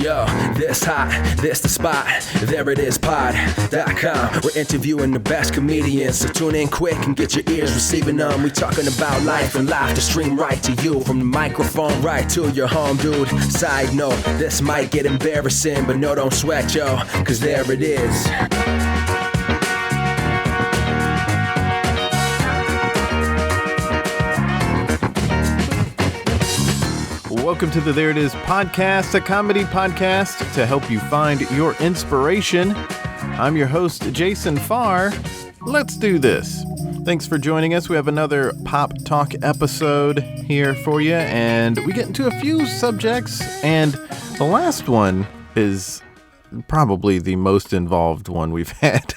Yo, this hot, this the spot. There it is, pod.com. We're interviewing the best comedians, so tune in quick and get your ears receiving them. We talking about life and life to stream right to you, from the microphone right to your home, dude. Side note, this might get embarrassing, but no, don't sweat, yo, cause there it is. Welcome to the There It Is podcast, a comedy podcast to help you find your inspiration. I'm your host, Jason Farr. Let's do this. Thanks for joining us. We have another Pop Talk episode here for you, and we get into a few subjects, and the last one is probably the most involved one we've had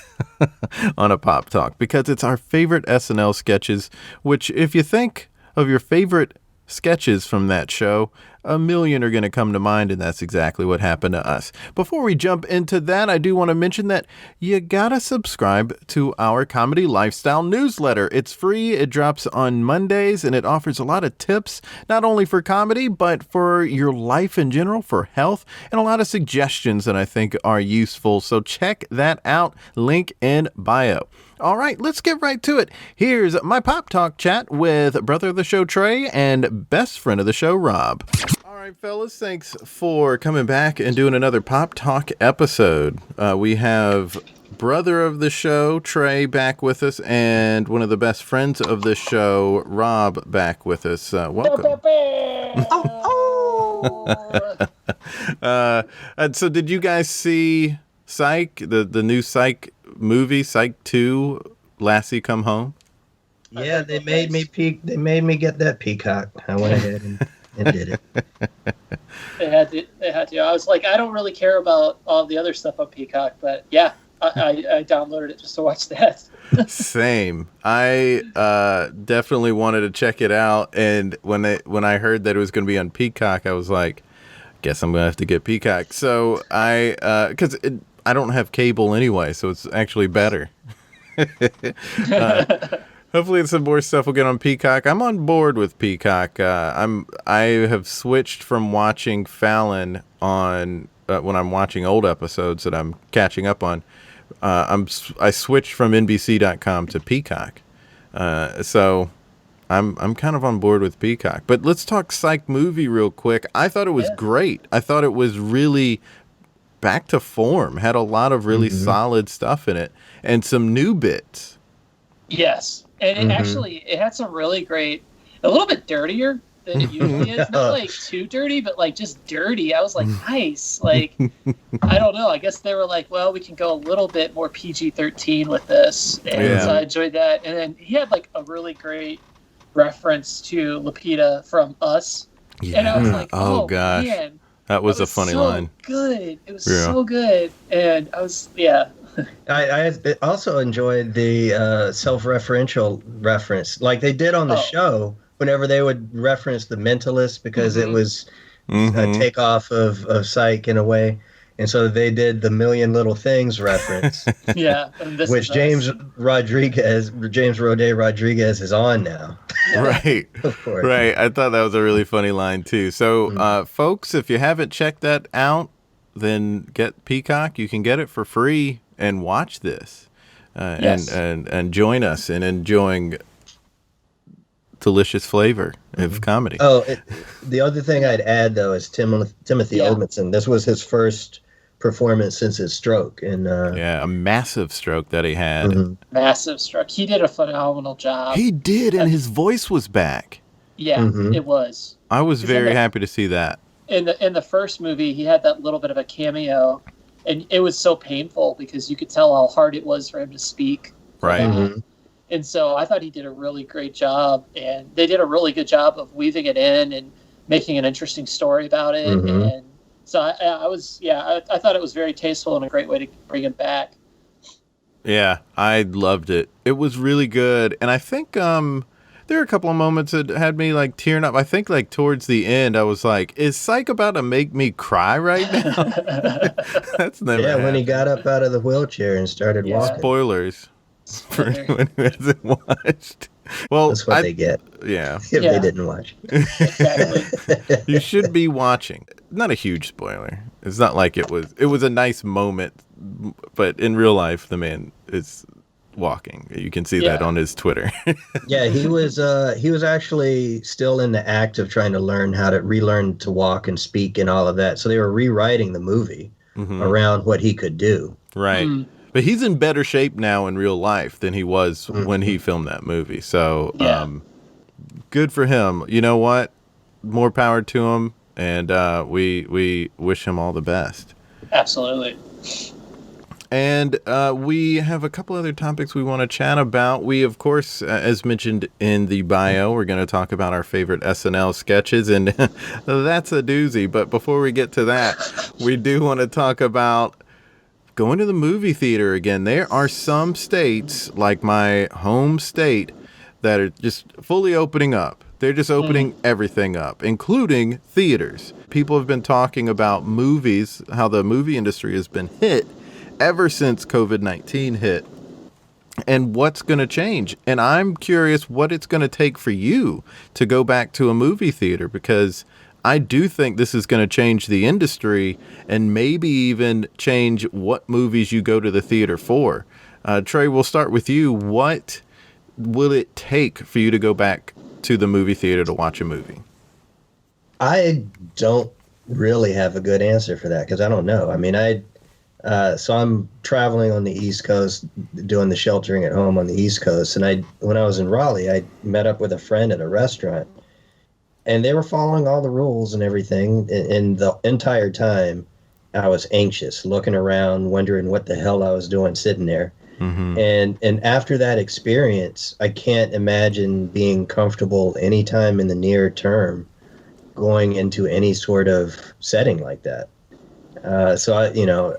on a Pop Talk, because it's our favorite SNL sketches, which if you think of your favorite sketches from that show, a million are going to come to mind, and that's exactly what happened to us. Before we jump into that, I do want to mention that you gotta subscribe to our Comedy Lifestyle newsletter. It's free, it drops on Mondays, and it offers a lot of tips, not only for comedy, but for your life in general, for health, and a lot of suggestions that I think are useful. So check that out, link in bio. All right, let's get right to it. Here's my Pop Talk chat with brother of the show, Trey, and best friend of the show, Rob. All right, fellas, thanks for coming back and doing another Pop Talk episode. We have brother of the show, Trey, back with us, and one of the best friends of the show, Rob, back with us. Welcome. So did you guys see Psych, the new Psych movie, Psych 2, Lassie Come Home? Yeah, they made me get that Peacock. I went ahead and did it. They had to. I was like, I don't really care about all the other stuff on Peacock, but yeah, I downloaded it just to watch that. Same. I definitely wanted to check it out, and when I heard that it was going to be on Peacock, I was like, guess I'm going to have to get Peacock. So because I don't have cable anyway, so it's actually better. Hopefully some more stuff will get on Peacock. I'm on board with Peacock. I have switched from watching Fallon on when I'm watching old episodes that I'm catching up on. I switched from NBC.com to Peacock. So I'm kind of on board with Peacock. But let's talk Psych movie real quick. I thought it was great. I thought it was really back to form, had a lot of really solid stuff in it, and some new bits. Yes, and it had some really great, a little bit dirtier than it usually is. Not like too dirty, but like just dirty. I was like, nice. Like, I don't know. I guess they were like, well, we can go a little bit more PG-13 with this, and so I enjoyed that. And then he had like a really great reference to Lupita from Us, and I was like, oh gosh. Man. That was a funny line. Good. It was so good. And I was, I also enjoyed the self-referential reference, like they did on the show, whenever they would reference The Mentalist, because it was a takeoff of Psych in a way. And so they did the Million Little Things reference, which James Roday Rodriguez is on now. Right. Of course. Right. I thought that was a really funny line too. So, folks, if you haven't checked that out, then get Peacock. You can get it for free and watch this, and join us in enjoying delicious flavor of comedy. The other thing I'd add though is Timothy Omundson. This was his first performance since his stroke, and a massive stroke that he had. Massive stroke. He did a phenomenal job. He did, and his voice was back. Yeah, it was. I was very happy to see that. In the first movie, he had that little bit of a cameo, and it was so painful because you could tell how hard it was for him to speak. Right. And so I thought he did a really great job, and they did a really good job of weaving it in and making an interesting story about it. And so I thought it was very tasteful and a great way to bring it back. Yeah, I loved it. It was really good. And I think there are a couple of moments that had me like tearing up. I think like towards the end, I was like, is Psych about to make me cry right now? That's never happened. When he got up out of the wheelchair and started walking. Spoilers for anyone who hasn't watched. Well, that's what they get. Yeah. If they didn't watch. Exactly. You should be watching. not a huge spoiler. It's not like it was a nice moment, but in real life, the man is walking. You can see that on his Twitter. Yeah, he was actually still in the act of trying to relearn to walk and speak and all of that. So they were rewriting the movie around what he could do. Right. But he's in better shape now in real life than he was when he filmed that movie. So good for him. You know what? More power to him. And we wish him all the best. Absolutely. And we have a couple other topics we want to chat about. We, of course, as mentioned in the bio, we're going to talk about our favorite SNL sketches, and that's a doozy. But before we get to that, we do want to talk about going to the movie theater again. There are some states, like my home state, that are just fully opening up. They're just opening everything up, including theaters. People have been talking about movies, how the movie industry has been hit ever since COVID-19 hit, and what's going to change. And I'm curious what it's going to take for you to go back to a movie theater, because I do think this is going to change the industry and maybe even change what movies you go to the theater for. Trey, we'll start with you. What will it take for you to go back to the movie theater to watch a movie? I don't really have a good answer for that because I don't know. I mean, so I'm traveling on the East Coast, doing the sheltering at home on the East Coast. And when I was in Raleigh, I met up with a friend at a restaurant, and they were following all the rules and everything. And the entire time I was anxious, looking around, wondering what the hell I was doing sitting there. And after that experience, I can't imagine being comfortable anytime in the near term going into any sort of setting like that. So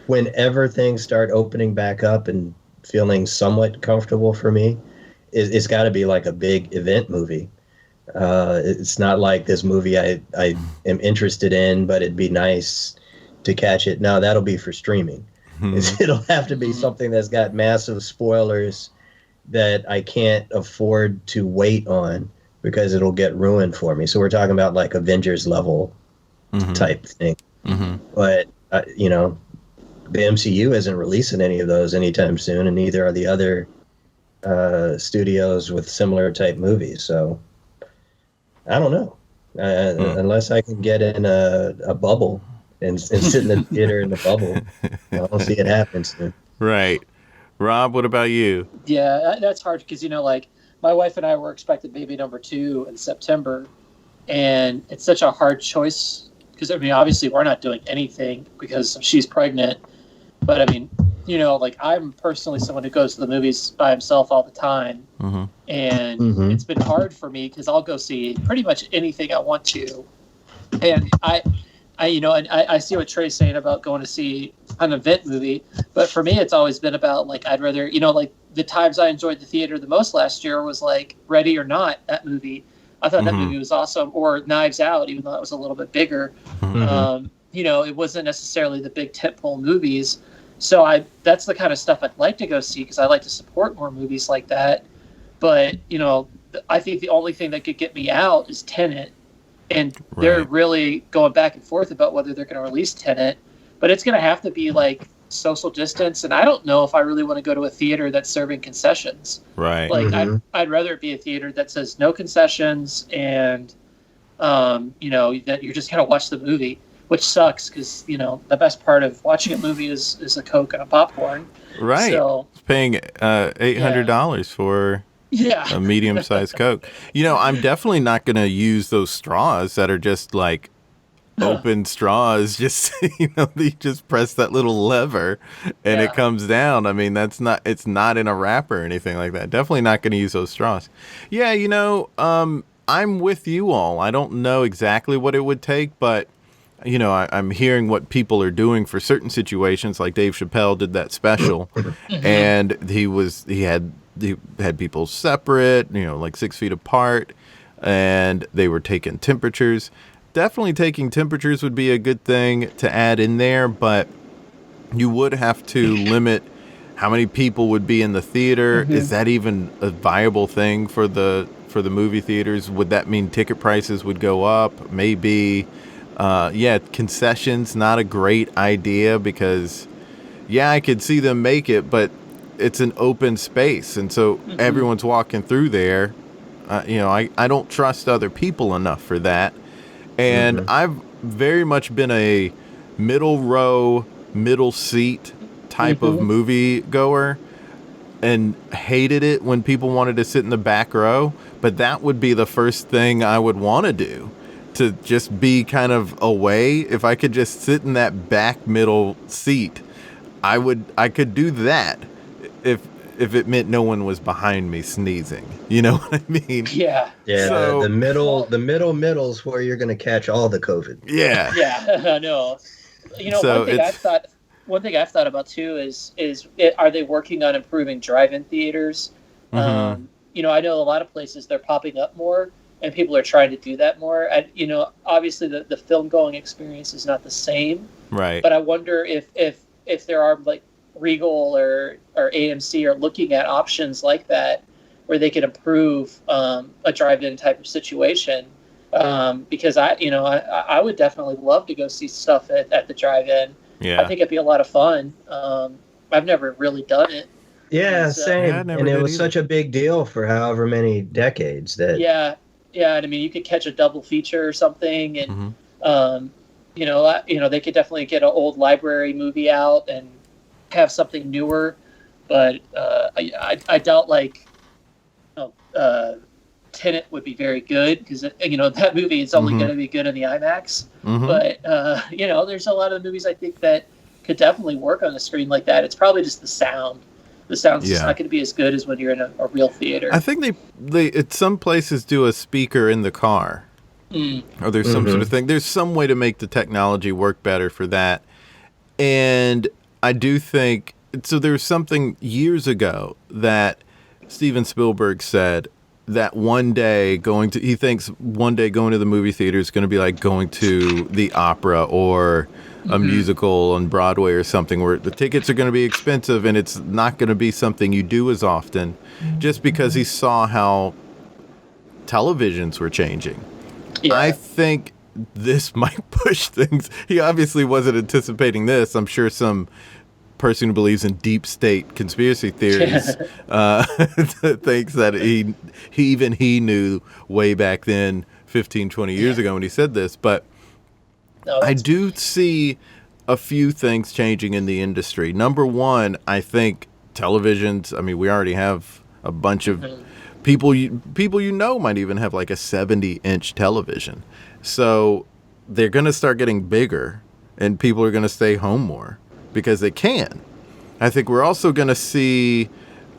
whenever things start opening back up and feeling somewhat comfortable for me, it's got to be like a big event movie. It's not like this movie I am interested in, but it'd be nice to catch it. No, that'll be for streaming. It'll have to be something that's got massive spoilers that I can't afford to wait on because it'll get ruined for me. So we're talking about like Avengers level type thing. But, the MCU isn't releasing any of those anytime soon, and neither are the other studios with similar type movies. So I don't know. Unless I can get in a bubble and sit in the theater in the bubble, I don't see it happen soon. Right. Rob, what about you? Yeah, that's hard because, my wife and I were expecting baby number 2 in September, and it's such a hard choice because, obviously we're not doing anything because she's pregnant. But, I'm personally someone who goes to the movies by himself all the time. And it's been hard for me because I'll go see pretty much anything I want to. And I see what Trey's saying about going to see an event movie, but for me, it's always been about I'd rather, the times I enjoyed the theater the most last year was Ready or Not, that movie. I thought that movie was awesome, or Knives Out, even though it was a little bit bigger. It wasn't necessarily the big tentpole movies. So that's the kind of stuff I'd like to go see because I like to support more movies like that. But, I think the only thing that could get me out is Tenet. And they're really going back and forth about whether they're going to release Tenet. But it's going to have to be social distance. And I don't know if I really want to go to a theater that's serving concessions. Right. I'd rather it be a theater that says no concessions and, that you're just going to watch the movie, which sucks because, the best part of watching a movie is a Coke and a popcorn. Right. So, paying $800 for a medium-sized Coke. I'm definitely not going to use those straws that are just open straws. Just, you just press that little lever and it comes down. It's not in a wrapper or anything like that. Definitely not going to use those straws. Yeah, I'm with you all. I don't know exactly what it would take, but I'm hearing what people are doing for certain situations. Like Dave Chappelle did that special, and he had people separate, 6 feet apart, and they were taking temperatures. Definitely taking temperatures would be a good thing to add in there, but you would have to limit how many people would be in the theater. Is that even a viable thing for the movie theaters? Would that mean ticket prices would go up? Maybe. Concessions, not a great idea because, I could see them make it, but it's an open space. And so everyone's walking through there. I don't trust other people enough for that. And I've very much been a middle row, middle seat type of movie goer and hated it when people wanted to sit in the back row. But that would be the first thing I would want to do, to just be kind of away. If I could just sit in that back middle seat, I could do that if it meant no one was behind me sneezing. You know what I mean? Yeah. Yeah. So, the middle's where you're going to catch all the COVID. Yeah. Yeah. I know. So one thing I've thought about too is are they working on improving drive-in theaters? I know a lot of places they're popping up more, and people are trying to do that more. And obviously the film going experience is not the same, right? But I wonder if there are like Regal or AMC are looking at options like that where they could improve a drive-in type of situation. Because I would definitely love to go see stuff at the drive-in. Yeah. I think it'd be a lot of fun. I've never really done it. Yeah, same. And it was such a big deal for however many decades that. Yeah. And I mean, you could catch a double feature or something, and they could definitely get an old library movie out and have something newer. But I doubt Tenet would be very good because that movie is only going to be good in the IMAX. But there's a lot of movies I think that could definitely work on a screen like that. It's probably just the sound. The sound's just not going to be as good as when you're in a real theater. I think they at some places do a speaker in the car, or there's some sort of thing. There's some way to make the technology work better for that. And I do think so. There's something years ago that Steven Spielberg said that he thinks one day going to the movie theater is going to be like going to the opera or a musical on Broadway or something, where the tickets are going to be expensive and it's not going to be something you do as often, just because he saw how televisions were changing. Yeah. I think this might push things. He obviously wasn't anticipating this. I'm sure some person who believes in deep state conspiracy theories thinks that he knew way back then, 15, 20 years ago when he said this. But I do see a few things changing in the industry. Number one, I think televisions, we already have a bunch of people might even have like a 70-inch television. So they're going to start getting bigger, and people are going to stay home more because they can. I think we're also going to see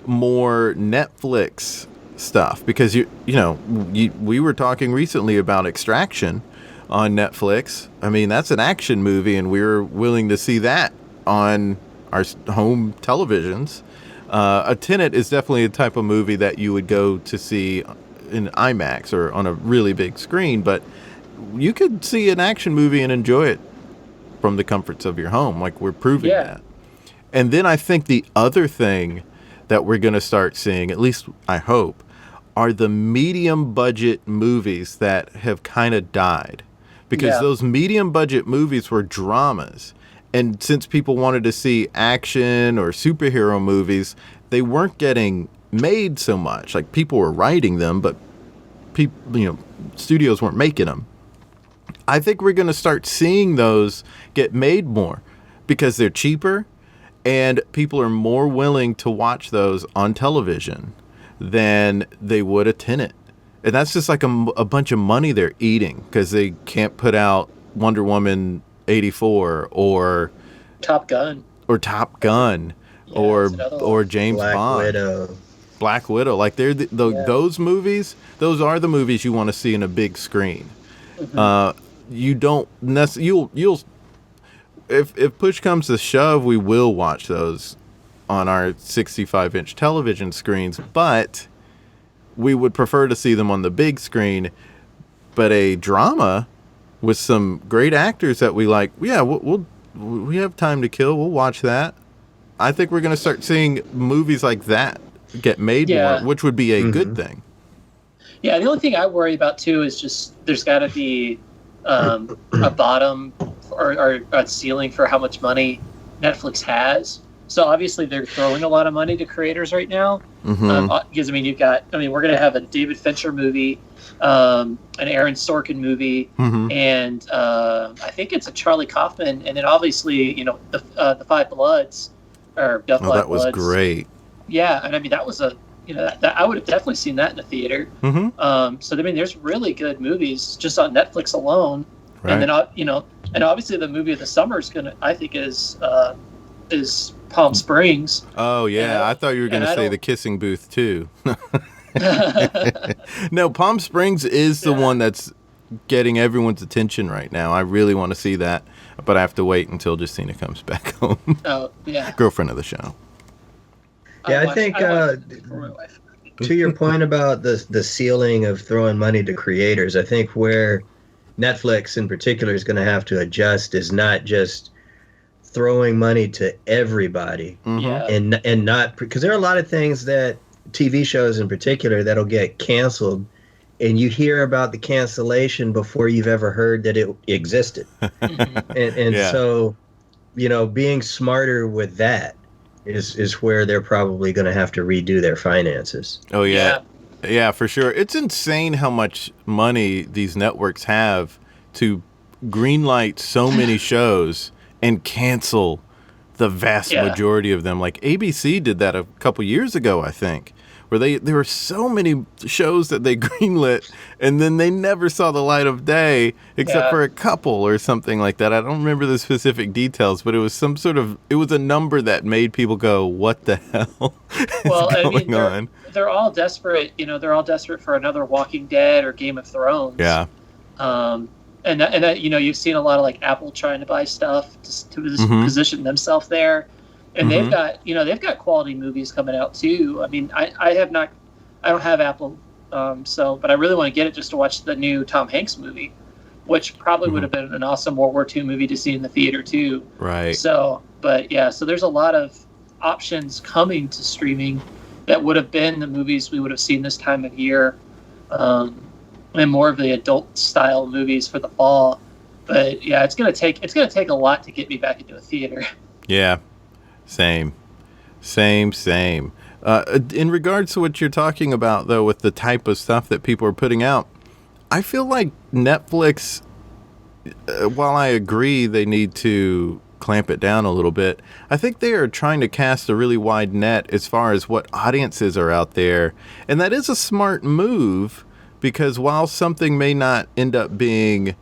more Netflix stuff because we were talking recently about Extraction on Netflix. That's an action movie, and we were willing to see that on our home televisions. A Tenet is definitely a type of movie that you would go to see in IMAX or on a really big screen, but you could see an action movie and enjoy it from the comforts of your home. Like, we're proving that. And then I think the other thing that we're going to start seeing, at least I hope, are the medium budget movies that have kind of died. Because those medium budget movies were dramas. And since people wanted to see action or superhero movies, they weren't getting made so much. Like, people were writing them, but studios weren't making them. I think we're going to start seeing those get made more because they're cheaper and people are more willing to watch those on television than they would a Tenet. And that's just like a bunch of money they're eating because they can't put out Wonder Woman 84 or Top Gun or James Bond. Black Widow. Like, they're those movies. Those are the movies you want to see in a big screen. You don't you'll if push comes to shove, we will watch those on our 65-inch television screens, but we would prefer to see them on the big screen. But a drama with some great actors that we like, we have time to kill, we'll watch that. I think we're going to start seeing movies like that get made more, which would be a good thing. Yeah, the only thing I worry about too is just there's got to be a bottom or a ceiling for how much money Netflix has. So obviously they're throwing a lot of money to creators right now. Because we're going to have a David Fincher movie, an Aaron Sorkin movie, and I think it's a Charlie Kaufman, and then obviously the Five Bloods or Death Five that was Bloods. Great. Yeah, and I mean that was that I would have definitely seen that in the theater. So there's really good movies just on Netflix alone, and then and obviously the movie of the summer is Palm Springs. Oh yeah, I thought you were going to say The Kissing Booth too. No, Palm Springs is the one that's getting everyone's attention right now. I really want to see that, but I have to wait until Justina comes back home. Oh yeah, girlfriend of the show. Yeah, I think to your point about the ceiling of throwing money to creators, I think where Netflix in particular is going to have to adjust is not just throwing money to everybody, and not, because there are a lot of things that TV shows in particular that'll get canceled, and you hear about the cancellation before you've ever heard that it existed. So, being smarter with that is where they're probably going to have to redo their finances. Oh yeah, for sure. It's insane how much money these networks have to greenlight so many shows and cancel the vast majority of them. Like ABC did that a couple years ago, I think, where there were so many shows that they greenlit and then they never saw the light of day except for a couple or something like that. I don't remember the specific details, but it was it was a number that made people go, what the hell is going on? They're all desperate, they're all desperate for another Walking Dead or Game of Thrones. Yeah. And you've seen a lot of like Apple trying to buy stuff to position themselves there, and they've got quality movies coming out too. I mean, I don't have Apple, but I really want to get it just to watch the new Tom Hanks movie, which probably would have been an awesome World War II movie to see in the theater too. Right. So there's a lot of options coming to streaming that would have been the movies we would have seen this time of year. And more of the adult style movies for the fall, but yeah, it's gonna take a lot to get me back into a theater. Yeah, same. In regards to what you're talking about, though, with the type of stuff that people are putting out, I feel like Netflix, while I agree they need to clamp it down a little bit, I think they are trying to cast a really wide net as far as what audiences are out there, and that is a smart move. Because while something may not end up being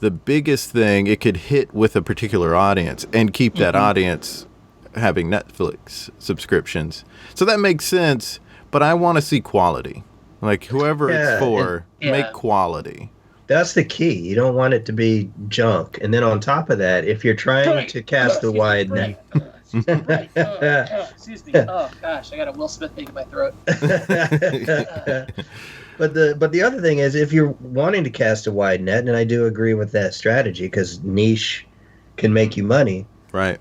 the biggest thing, it could hit with a particular audience and keep that audience having Netflix subscriptions. So that makes sense, but I want to see quality. Like whoever it's for, make quality. That's the key. You don't want it to be junk. And then on top of that, if you're trying to cast a wide net... Excuse me. Oh, gosh, I got a Will Smith thing in my throat. But the other thing is, if you're wanting to cast a wide net, and I do agree with that strategy because niche can make you money, right?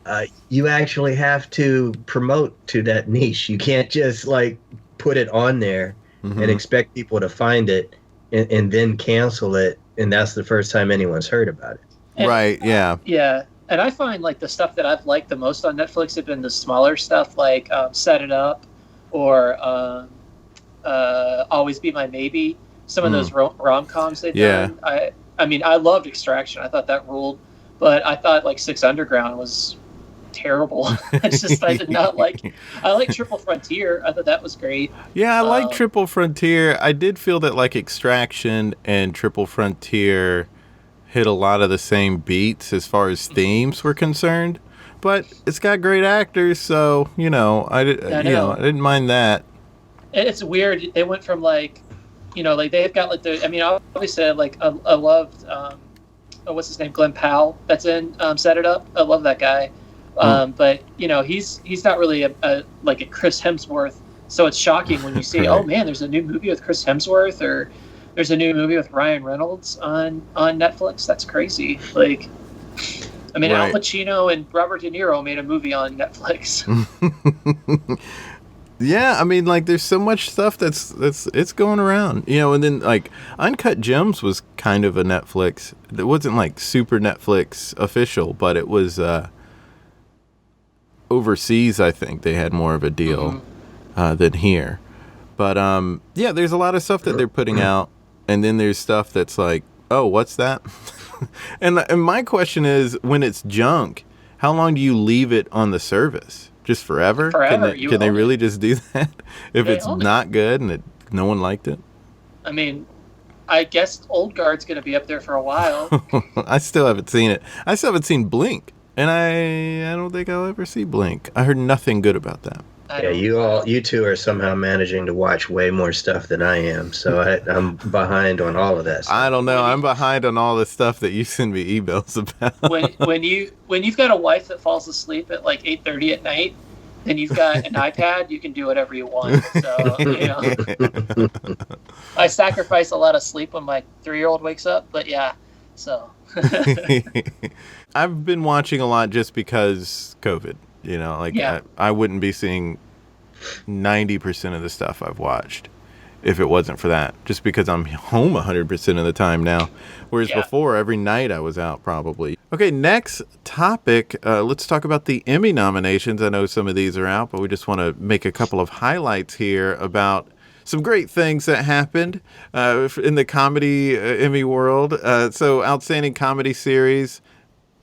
You actually have to promote to that niche. You can't just like put it on there and expect people to find it and then cancel it, and that's the first time anyone's heard about it. Right? Yeah. Yeah. And I find like the stuff that I've liked the most on Netflix have been the smaller stuff, like Set It Up or Always Be My Maybe. Some of those rom-coms they've done. I mean, I loved Extraction. I thought that ruled. But I thought like Six Underground was terrible. It's just I did not like. I like Triple Frontier. I thought that was great. Yeah, I like Triple Frontier. I did feel that like Extraction and Triple Frontier hit a lot of the same beats as far as themes were concerned, but it's got great actors, so I didn't mind that. It's weird. They went from like, like they've got like the. I mean, obviously, I loved what's his name, Glenn Powell. That's in Set It Up. I love that guy, but he's not really a Chris Hemsworth. So it's shocking when you see, right. Oh man, there's a new movie with Chris Hemsworth, or there's a new movie with Ryan Reynolds on Netflix. That's crazy. Like, I mean, right. Al Pacino and Robert De Niro made a movie on Netflix. Yeah, I mean, like, there's so much stuff that's it's going around, you know. And then like Uncut Gems was kind of a Netflix. It wasn't like super Netflix official, but it was overseas. I think they had more of a deal than here. But yeah, there's a lot of stuff that they're putting out, and then there's stuff that's like, oh, what's that? and my question is, when it's junk, how long do you leave it on the service? Just forever? Forever. Can they really just do that if it's not good and no one liked it? I mean, I guess Old Guard's going to be up there for a while. I still haven't seen it. I still haven't seen Blink, and I don't think I'll ever see Blink. I heard nothing good about that. Yeah, you two are somehow managing to watch way more stuff than I am, so I'm behind on all of that stuff. I don't know. I'm behind on all the stuff that you send me emails about. when you've got a wife that falls asleep at like 8:30 at night, and you've got an iPad, you can do whatever you want. So, you know, I sacrifice a lot of sleep when my 3-year-old wakes up, but yeah, so. I've been watching a lot just because COVID. You know, like I wouldn't be seeing 90% of the stuff I've watched if it wasn't for that. Just because I'm home 100% of the time now. Whereas before, every night I was out probably. Okay, next topic. Let's talk about the Emmy nominations. I know some of these are out, but we just want to make a couple of highlights here about some great things that happened in the comedy Emmy world. So, Outstanding Comedy Series.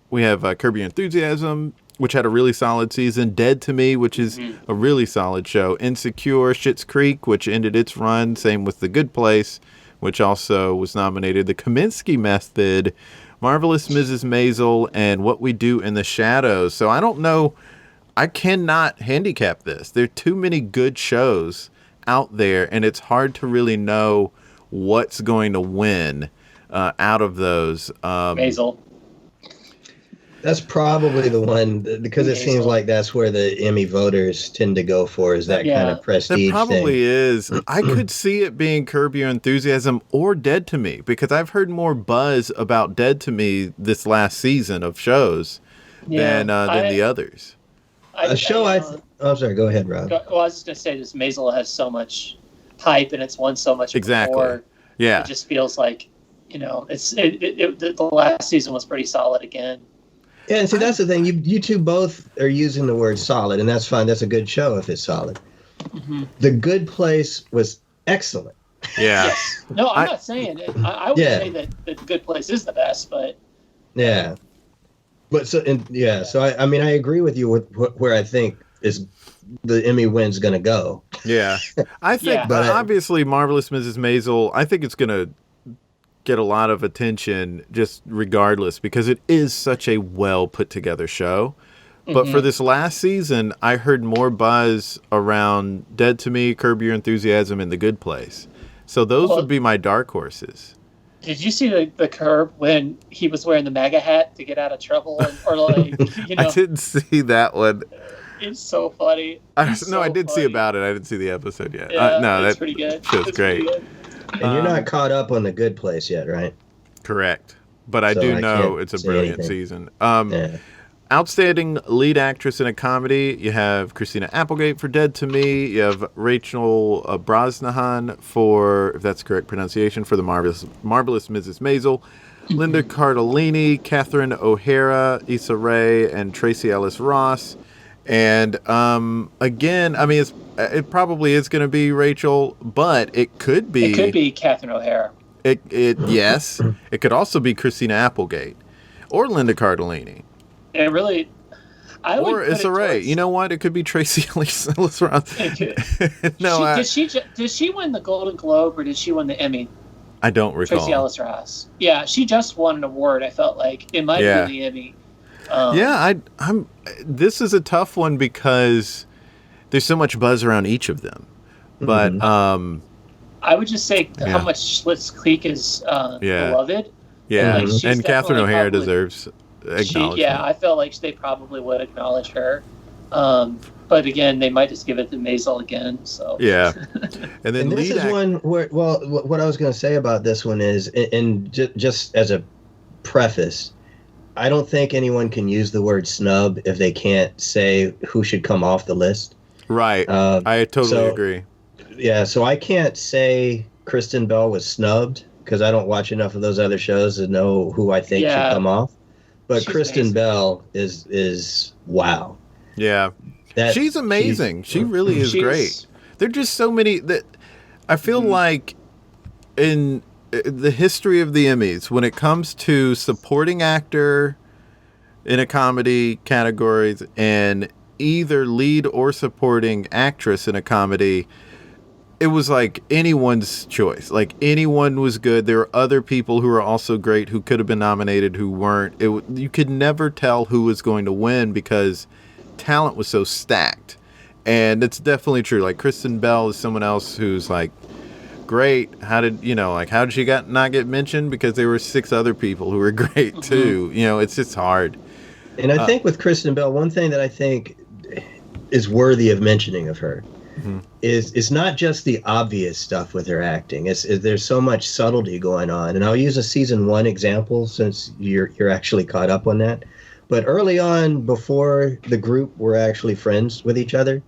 We have Curb Your Enthusiasm, which had a really solid season. Dead to Me, which is a really solid show. Insecure, Schitt's Creek, which ended its run. Same with The Good Place, which also was nominated. The Kominsky Method, Marvelous Mrs. Maisel, and What We Do in the Shadows. So I don't know. I cannot handicap this. There are too many good shows out there, and it's hard to really know what's going to win out of those. Maisel. That's probably the one, because it seems like that's where the Emmy voters tend to go for, is that kind of prestige It probably thing. is. I could see it being Curb Your Enthusiasm or Dead to Me, because I've heard more buzz about Dead to Me this last season of shows than the others. I'm sorry, go ahead, Rob. Well, I was just going to say, this Maisel has so much hype, and it's won so much before. Yeah. It just feels like, you know, the last season was pretty solid again. Yeah, and see, that's the thing. You two both are using the word solid, and that's fine. That's a good show if it's solid. Mm-hmm. The Good Place was excellent. Yeah. Yes. No, I'm not saying it. I would say that The Good Place is the best, but... Yeah. But so I mean, I agree with you with where I think is the Emmy win's going to go. Yeah. I think, but obviously, Marvelous Mrs. Maisel, I think it's going to get a lot of attention just regardless, because it is such a well put together show. But for this last season, I heard more buzz around Dead to Me, Curb Your Enthusiasm, and The Good Place. So those would be my dark horses. Did you see the Curb when he was wearing the MAGA hat to get out of trouble? Or like, you know, I didn't see that one. It's so funny. I did see about it. I didn't see the episode yet. Yeah, that's pretty good. Show's great. And you're not caught up on The Good Place yet, right? Correct. But I do know it's a brilliant season. Outstanding lead actress in a comedy, you have Christina Applegate for Dead to Me. You have Rachel Brosnahan for, if that's the correct pronunciation, for The Marvelous Mrs. Maisel. Linda Cardellini, Catherine O'Hara, Issa Rae, and Tracy Ellis Ross. And again, I mean, it probably is going to be Rachel, but it could be. It could be Catherine O'Hara. Yes. It could also be Christina Applegate or Linda Cardellini. It really. Or Issa Rae. You know what? It could be Tracy Ellis Ross. No, did she win the Golden Globe or did she win the Emmy? I don't recall. Tracy Ellis Ross. Yeah, she just won an award. I felt like it might be the Emmy. I'm. This is a tough one because there's so much buzz around each of them. But I would just say how much Schitt's Creek is beloved. Yeah, and Catherine O'Hara deserves acknowledgement. I feel like they probably would acknowledge her. But again, they might just give it to Maisel again. So yeah, and then this is one where what I was going to say about this one is, and just as a preface, I don't think anyone can use the word snub if they can't say who should come off the list. Right. I totally agree. Yeah, so I can't say Kristen Bell was snubbed because I don't watch enough of those other shows to know who I think should come off. But she's Kristen amazing. Bell is wow. Yeah. She's amazing. She really is great. There are just so many that I feel like in the history of the Emmys, when it comes to supporting actor in a comedy categories and either lead or supporting actress in a comedy, it was like anyone's choice. Like anyone was good. There were other people who were also great who could have been nominated who weren't. You could never tell who was going to win because talent was so stacked. And it's definitely true. Like Kristen Bell is someone else who's like great. How did she not get mentioned? Because there were 6 other people who were great too. You know, it's just hard. And I think with Kristen Bell, one thing that I think is worthy of mentioning of her is not just the obvious stuff with her acting. There's so much subtlety going on. And I'll use a season 1 example since you're actually caught up on that. But early on, before the group were actually friends with each other,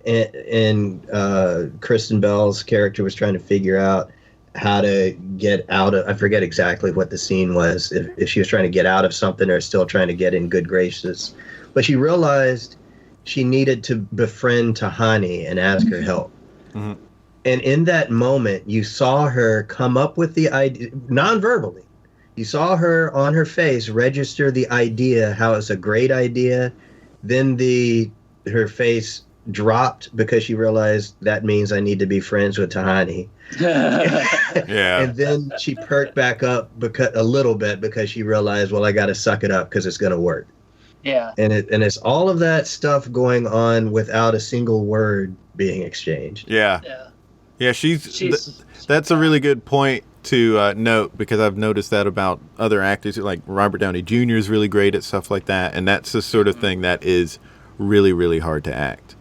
and Kristen Bell's character was trying to figure out how to get out of, I forget exactly what the scene was, if she was trying to get out of something or still trying to get in good graces. But she realized she needed to befriend Tahani and ask her help. Mm-hmm. And in that moment, you saw her come up with the idea, non-verbally. You saw her on her face register the idea, how it's a great idea. Then her face dropped because she realized that means I need to be friends with Tahani. Yeah. And then she perked back up a little bit because she realized, well, I got to suck it up because it's going to work. Yeah. And it's all of that stuff going on without a single word being exchanged. Yeah. Yeah, that's a really good point to note, because I've noticed that about other actors. Like Robert Downey Jr. is really great at stuff like that, and that's the sort of thing that is really, really hard to act.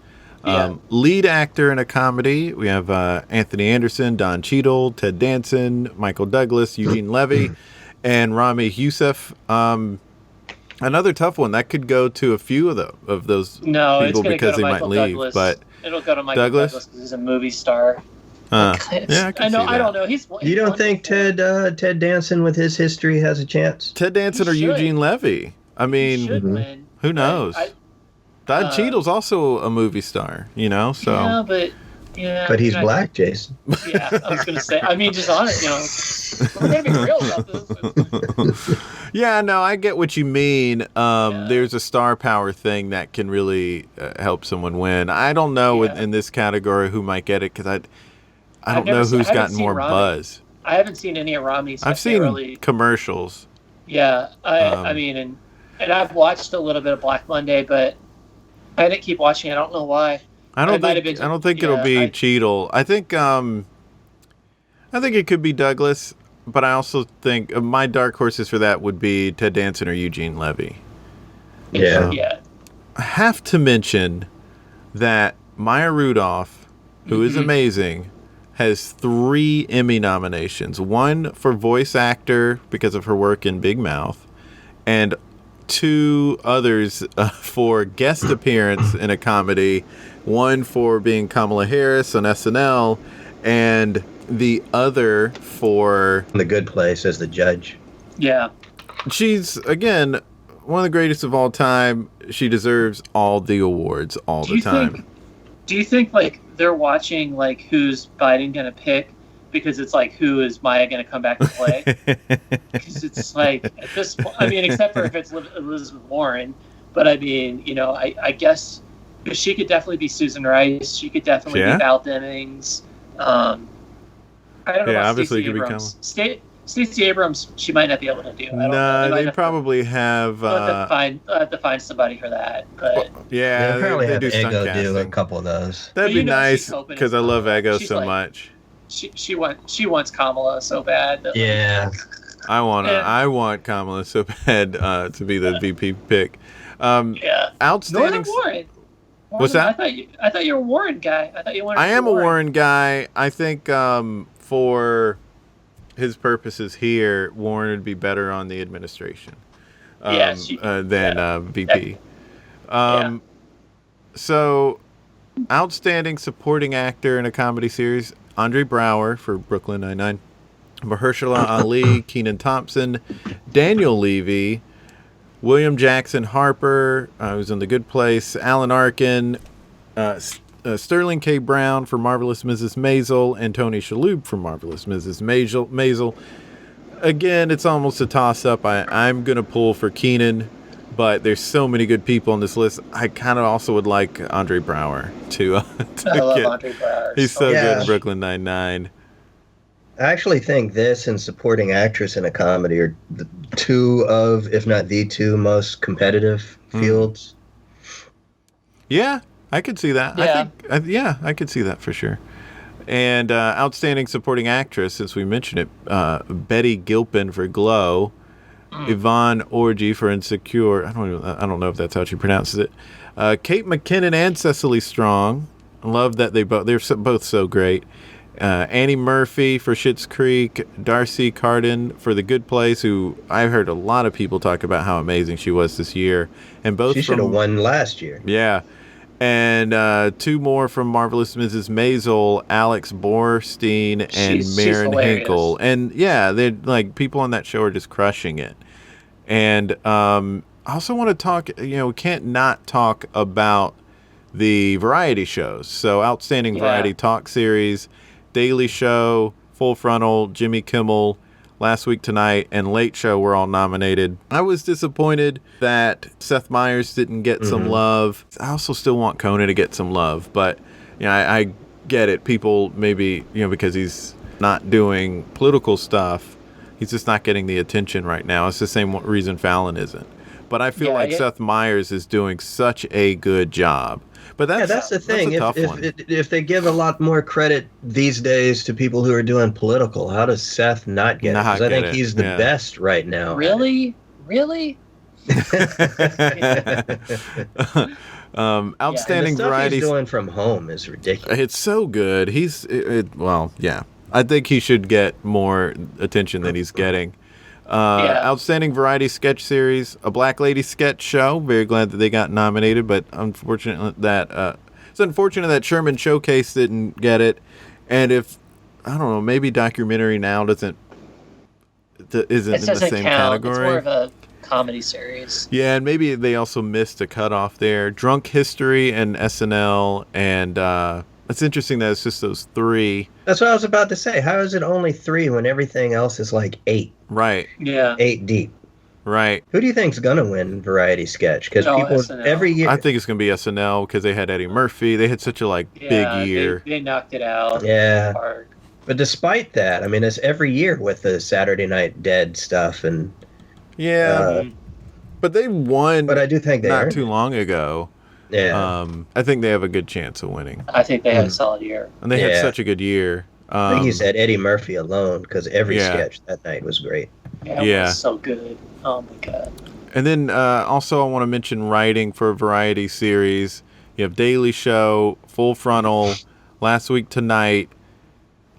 Yeah. Lead actor in a comedy, we have Anthony Anderson, Don Cheadle, Ted Danson, Michael Douglas, Eugene Levy, and Rami Youssef. Another tough one that could go to a few of those people because they might leave. Douglas. But it'll go to Michael Douglas because he's a movie star. Yeah, I know. I don't know. You don't think Ted Danson with his history has a chance? Ted Danson or Eugene Levy? I mean, who knows? Don Cheadle's also a movie star, you know. So but he's black, Jason. Yeah, I was gonna say. I mean, just on it, we're gonna be real about this. Yeah, no, I get what you mean. There's a star power thing that can really help someone win. I don't know in this category who might get it, because I don't know who's gotten more buzz. I haven't seen any of Rami's. I've seen commercials. Yeah, I mean, and I've watched a little bit of Black Monday, but I didn't keep watching. I don't know why. I don't think it'll be Cheadle. I think it could be Douglas, but I also think my dark horses for that would be Ted Danson or Eugene Levy. Yeah. I have to mention that Maya Rudolph, who is amazing, has 3 Emmy nominations. 1 for voice actor because of her work in Big Mouth, and 2 others for guest appearance in a comedy. 1 for being Kamala Harris on SNL, and the other for The Good Place as the judge. Yeah. She's, again, one of the greatest of all time. She deserves all the awards all the time. Do you think, like, they're watching, like, who's Biden going to pick? Because it's like, who is Maya going to come back and play? Because it's like, at this point, I mean, except for if it's Elizabeth Warren. But, I mean, I guess she could definitely be Susan Rice. She could definitely be Val Demings. I don't know about Stacey Abrams. Stacey Abrams, she might not be able to do. They probably have. I'll have to find somebody for that. But they probably they have do Ego do a couple of those. That'd be nice because I love Ego so much. She wants Kamala so bad. I want Kamala so bad to be the VP pick. Outstanding. Warren. What's that? I thought you were a Warren guy. I am a Warren guy. I think for his purposes here, Warren would be better on the administration than VP. So Outstanding supporting actor in a comedy series, Andre Braugher for Brooklyn Nine-Nine, Mahershala Ali, Kenan Thompson, Daniel Levy, William Jackson Harper, who's in The Good Place, Alan Arkin, Sterling K. Brown for Marvelous Mrs. Maisel, and Tony Shalhoub for Marvelous Mrs. Maisel. Again, it's almost a toss-up. I'm going to pull for Kenan, but there's so many good people on this list. I kind of also would like Andre Braugher to I love Andre Braugher. He's so good in Brooklyn Nine-Nine. I actually think this and supporting actress in a comedy are the two of, if not the two, most competitive fields. Yeah, I could see that. Yeah. I could see that for sure. And outstanding supporting actress, since we mentioned it, Betty Gilpin for Glow, Yvonne Orji for Insecure. I don't know if that's how she pronounces it. Kate McKinnon and Cecily Strong. I love that they're both so great. Annie Murphy for Schitt's Creek, Darcy Carden for The Good Place, who I've heard a lot of people talk about how amazing she was this year, and both she should have won last year. Yeah, and two more from Marvelous Mrs. Maisel, Alex Borstein and Maren Hinkle, and yeah, they're like people on that show are just crushing it. And I also want to talk. We can't not talk about the variety shows. So outstanding variety talk series. Daily Show, Full Frontal, Jimmy Kimmel, Last Week Tonight, and Late Show were all nominated. I was disappointed that Seth Meyers didn't get some love. I also still want Conan to get some love, but I get it. People maybe, because he's not doing political stuff, he's just not getting the attention right now. It's the same reason Fallon isn't. But I feel like Seth Meyers is doing such a good job. But that's the thing. If they give a lot more credit these days to people who are doing political, how does Seth not get it? Because I think he's the best right now. Really? Outstanding the stuff variety. He's doing from home is ridiculous. It's so good. I think he should get more attention than he's getting. Outstanding variety sketch series, A Black Lady Sketch Show. Very glad that they got nominated, but it's unfortunate that Sherman Showcase didn't get it. And maybe Documentary Now isn't in the same category. It's more of a comedy series. Yeah, and maybe they also missed a cutoff there. Drunk History and SNL, and it's interesting that it's just those three. That's what I was about to say. How is it only 3 when everything else is like 8? Right. Yeah. 8 deep. Right. Who do you think's gonna win variety sketch? Because people SNL. every year. I think it's gonna be SNL because they had Eddie Murphy. They had such a big year. They knocked it out. Yeah. Hard. But despite that, I mean, it's every year with the Saturday Night Dead stuff and. Yeah. But they won. But I do think they not too long ago. Yeah. I think they have a good chance of winning. I think they had a solid year. And they had such a good year. I think you said Eddie Murphy alone because every sketch that night was great. Yeah, it was so good. Oh my God. And then also I want to mention writing for a variety series. You have Daily Show, Full Frontal, Last Week Tonight,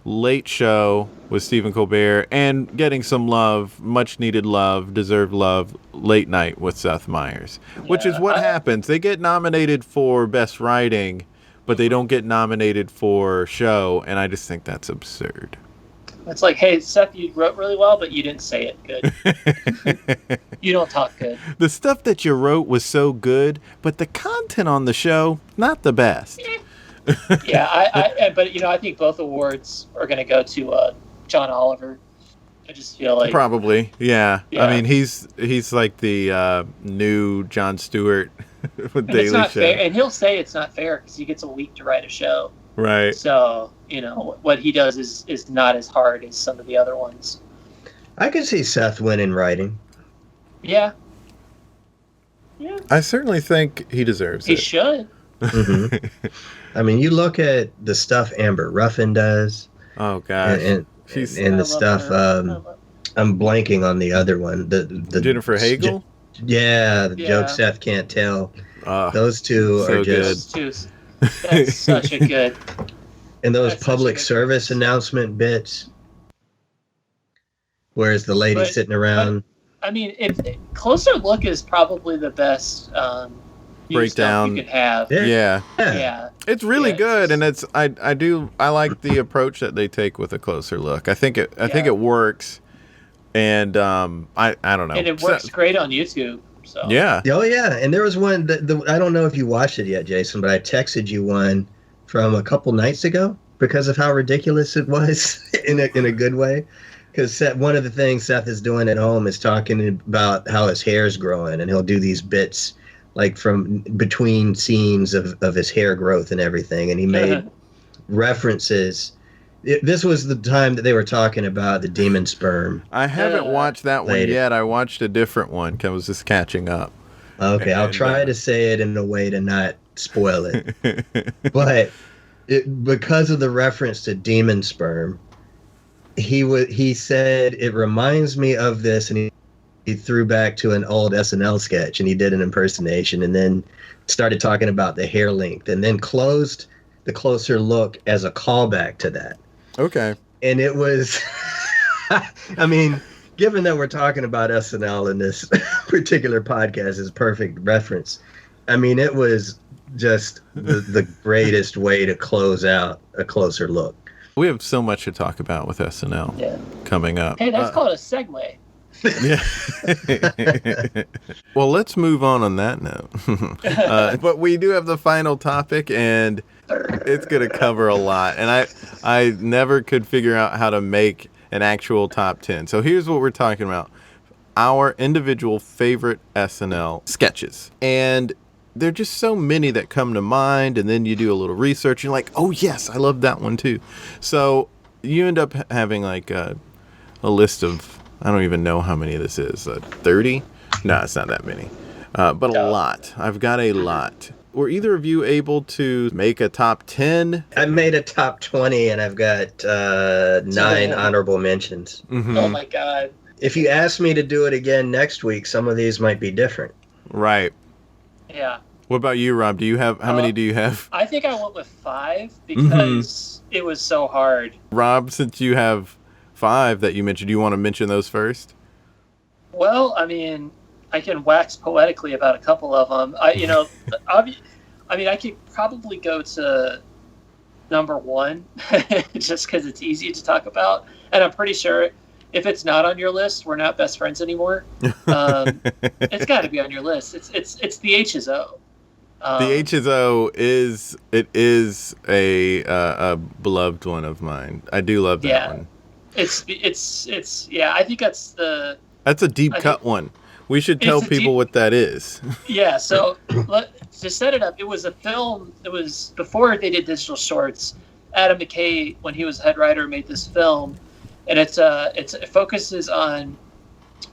Late Show with Stephen Colbert, and getting some love, much needed love, deserved love, Late Night with Seth Meyers, which is what happens. They get nominated for Best Writing, but they don't get nominated for show, and I just think that's absurd. It's like, hey, Seth, you wrote really well, but you didn't say it good. You don't talk good. The stuff that you wrote was so good, but the content on the show, not the best. Yeah, but I think both awards are going to go to John Oliver. I just feel like probably, yeah. I mean, he's like the new Jon Stewart with Daily Show. Fair, and he'll say it's not fair because he gets a week to write a show. Right. So what he does is not as hard as some of the other ones. I could see Seth winning writing. Yeah. I certainly think he deserves it. He should. Mm-hmm. I mean, you look at the stuff Amber Ruffin does. Oh gosh. And the stuff. I'm blanking on the other one. The Jennifer Hagel. The joke Seth can't tell. Those two are just. That's such a good. And those public service announcement bits. Where's the lady sitting around? I mean, Closer Look is probably the best breakdown. You can have. Yeah. It's really good, and I like the approach that they take with a closer look. I think it works, and I don't know. And it works great on YouTube. So. Yeah. Oh yeah, and there was one I don't know if you watched it yet, Jason, but I texted you one from a couple nights ago because of how ridiculous it was in a good way. Because one of the things Seth is doing at home is talking about how his hair is growing, and he'll do these bits like from between scenes of his hair growth and everything, and he made references. This was the time that they were talking about the demon sperm. I haven't watched that one yet. I watched a different one because I was just catching up. Okay, I'll try to say it in a way to not spoil it. But because of the reference to demon sperm, he said it reminds me of this, and he threw back to an old SNL sketch, and he did an impersonation, and then started talking about the hair length, and then closed the closer look as a callback to that. Okay. And it was, I mean, given that we're talking about SNL in this particular podcast is perfect reference. I mean, it was just the greatest way to close out a closer look. We have so much to talk about with SNL coming up. Hey, that's called a segue. Yeah. Well, let's move on that note. But we do have the final topic, and it's going to cover a lot. And I never could figure out how to make an actual top 10. So here's what we're talking about. Our individual favorite SNL sketches. And there are just so many that come to mind, and then you do a little research, and you're like, oh, yes, I love that one, too. So you end up having, like, a list of, I don't even know how many this is, 30? No, it's not that many, but a lot. I've got a lot. Were either of you able to make a top 10? I've made a top 20, and I've got 9 honorable mentions. Mm-hmm. Oh, my God. If you ask me to do it again next week, some of these might be different. Right. Yeah. What about you, Rob? Do you have how many do you have? I think I went with 5 because it was so hard. Rob, since you have 5 that you mentioned, do you want to mention those first? Well, I mean, I can wax poetically about a couple of them. I could probably go to number 1 just because it's easy to talk about, and I'm pretty sure if it's not on your list, we're not best friends anymore. It's got to be on your list. It's the H.O. The H.O. is a beloved one of mine. I do love that one. It's I think that's a deep cut one. We should tell people what that is. Yeah. So to set it up, it was a film. It was before they did digital shorts. Adam McKay, when he was head writer, made this film. And it focuses on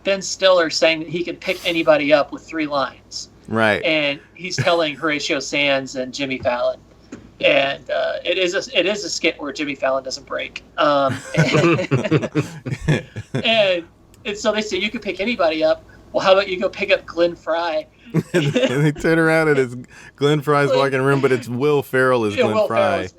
Ben Stiller saying that he can pick anybody up with 3 lines. Right. And he's telling Horatio Sands and Jimmy Fallon. And it is a skit where Jimmy Fallon doesn't break. And so they say you can pick anybody up. Well, how about you go pick up Glenn Frey? And they turn around and it's Glenn Frey's walking in the room, but it's Will Ferrell as Glenn Frey.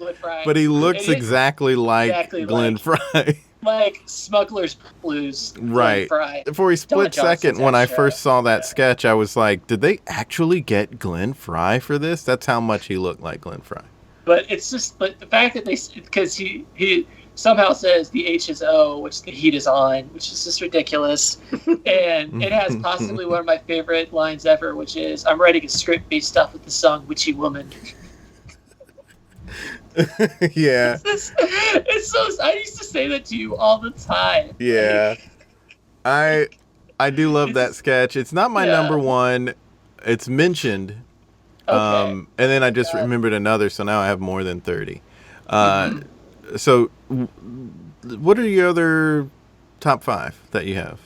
But he looks exactly like Glenn Frey. Like Smuggler's Blues. Right. For a split second, when I first saw that sketch, I was like, did they actually get Glenn Frey for this? That's how much he looked like Glenn Frey. But the fact that because he somehow says the H is O, which the heat is on, which is just ridiculous. And it has possibly one of my favorite lines ever, which is, I'm writing a script based off of the song Witchy Woman. Yeah. It's so. I used to say that to you all the time. Yeah. I do love that sketch. It's not my number 1. It's mentioned. Okay. And then I just remembered another, so now I have more than 30. So what are your other top 5 that you have?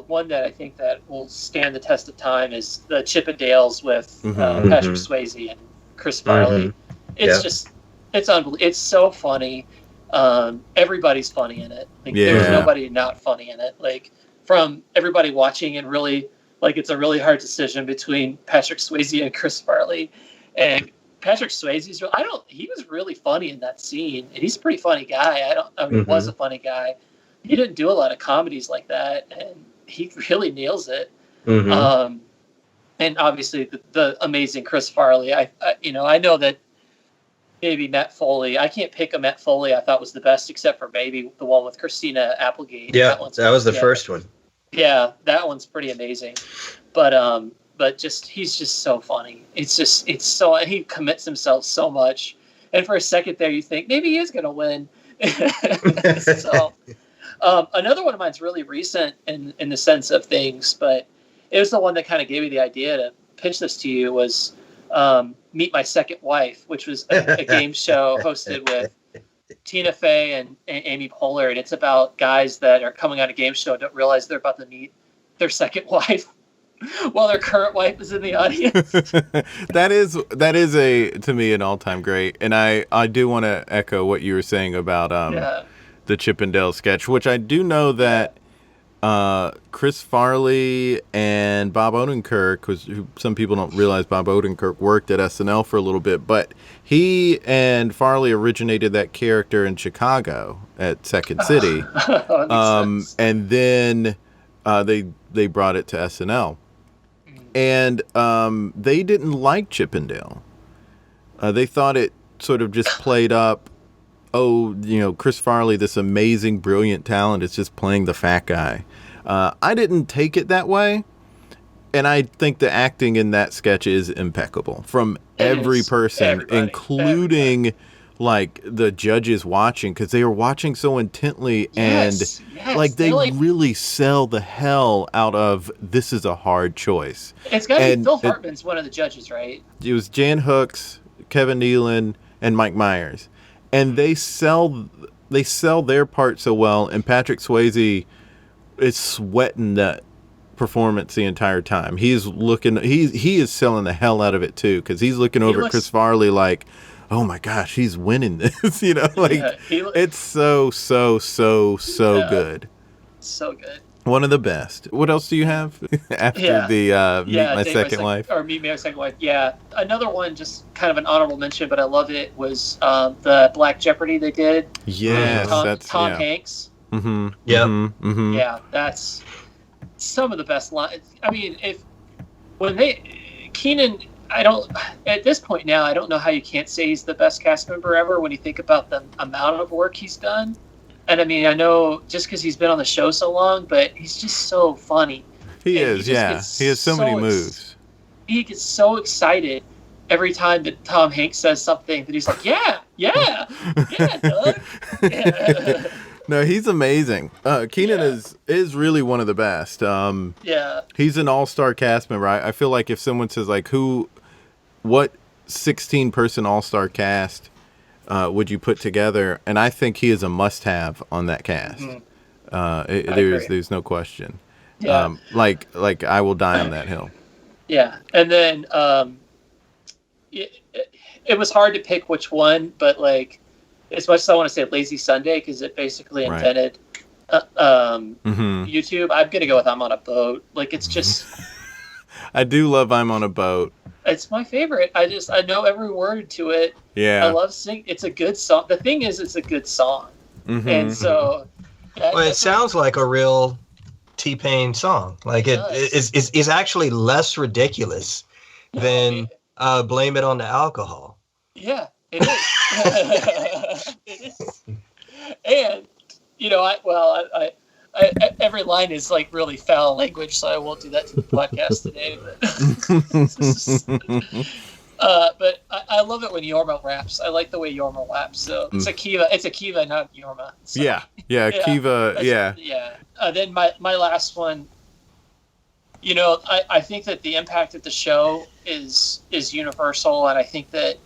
One that I think that will stand the test of time is the Chippendales with Patrick Swayze and Chris Farley. It's unbelievable. It's so funny. Everybody's funny in it. Like there's nobody not funny in it. Like from everybody watching and really like it's a really hard decision between Patrick Swayze and Chris Farley. And Patrick Swayze's he was really funny in that scene, and he's a pretty funny guy. He was a funny guy. He didn't do a lot of comedies like that, and he really nails it. Mm-hmm. And obviously the amazing Chris Farley. I know that maybe Matt Foley. I can't pick a Matt Foley I thought was the best, except for maybe the one with Christina Applegate. Yeah, that was the first one. Yeah, that one's pretty amazing. But he's just so funny. He commits himself so much. And for a second there, you think maybe he is going to win. So, another one of mine's really recent in the sense of things, but it was the one that kind of gave me the idea to pitch this to you was Meet My Second Wife, which was a game show hosted with Tina Fey and Amy Poehler. And it's about guys that are coming on a game show and don't realize they're about to meet their second wife while their current wife is in the audience. That is to me an all-time great. And I do want to echo what you were saying about the Chip and Dale sketch, which I do know that Chris Farley and Bob Odenkirk, because some people don't realize Bob Odenkirk worked at SNL for a little bit, but he and Farley originated that character in Chicago at Second City. And then they brought it to SNL. And they didn't like Chip and Dale. They thought it sort of just played up, Chris Farley, this amazing, brilliant talent, is just playing the fat guy. I didn't take it that way. And I think the acting in that sketch is impeccable from every person, including like the judges watching, because they were watching so intently, and they really sell the hell out of this is a hard choice. It's got to be Phil Hartman's one of the judges, right? It was Jan Hooks, Kevin Nealon, and Mike Myers, and they sell their part so well. And Patrick Swayze is sweating that performance the entire time. He is selling the hell out of it too, because he's looking over at Chris Farley like, oh my gosh, he's winning this. It's so good. So good. One of the best. What else do you have after the Meet My Second Wife? Or Meet My Second Wife, yeah. Another one, just kind of an honorable mention, but I love it, was the Black Jeopardy they did. Yes. Tom Hanks. Mm-hmm. Yeah. Mm-hmm. Yeah, that's some of the best lines. I mean, Keenan, at this point now, I don't know how you can't say he's the best cast member ever when you think about the amount of work he's done. And I mean, I know just because he's been on the show so long, but he's just so funny. He is, yeah. He has so many moves. He gets so excited every time that Tom Hanks says something that he's like, yeah, Doug. Yeah. No, he's amazing. Keenan is really one of the best. He's an all-star cast member. I feel like if someone says like, what 16-person all-star cast would you put together? And I think he is a must-have on that cast. Mm-hmm. There's no question. Yeah. Like I will die on that hill. Yeah, and then it was hard to pick which one, but like as much as I want to say Lazy Sunday because it basically invented YouTube, I'm gonna go with I'm on a Boat. Like it's just. I do love I'm on a Boat. It's my favorite. I know every word to it. Yeah. I love singing. It's a good song. The thing is, it's a good song. Mm-hmm. And so. It sounds like a real T-Pain song. Like it is actually less ridiculous than Blame It on the Alcohol. Yeah, it is. It is. And, every line is like really foul language, so I won't do that to the podcast today. But I love it when Yorma raps. I like the way Yorma raps. So it's Akiva, not Yorma. So. Yeah, Akiva. Yeah. Yeah. Then my last one. I think that the impact of the show is universal, and I think that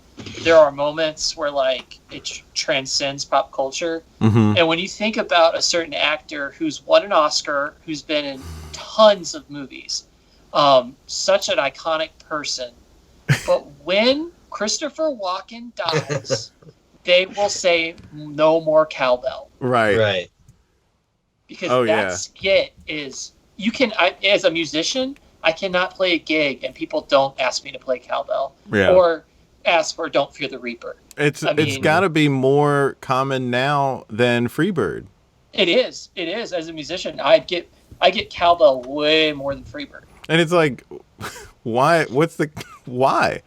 there are moments where like it transcends pop culture. Mm-hmm. And when you think about a certain actor who's won an Oscar, who's been in tons of movies, such an iconic person, but when Christopher Walken dies, they will say no more cowbell. Right. Because that skit is as a musician, I cannot play a gig and people don't ask me to play cowbell. Yeah. Or ask for Don't Fear the Reaper. It's got to be more common now than Freebird. It is. As a musician, I'd get I get cowbell way more than Freebird. And it's like, why? Why?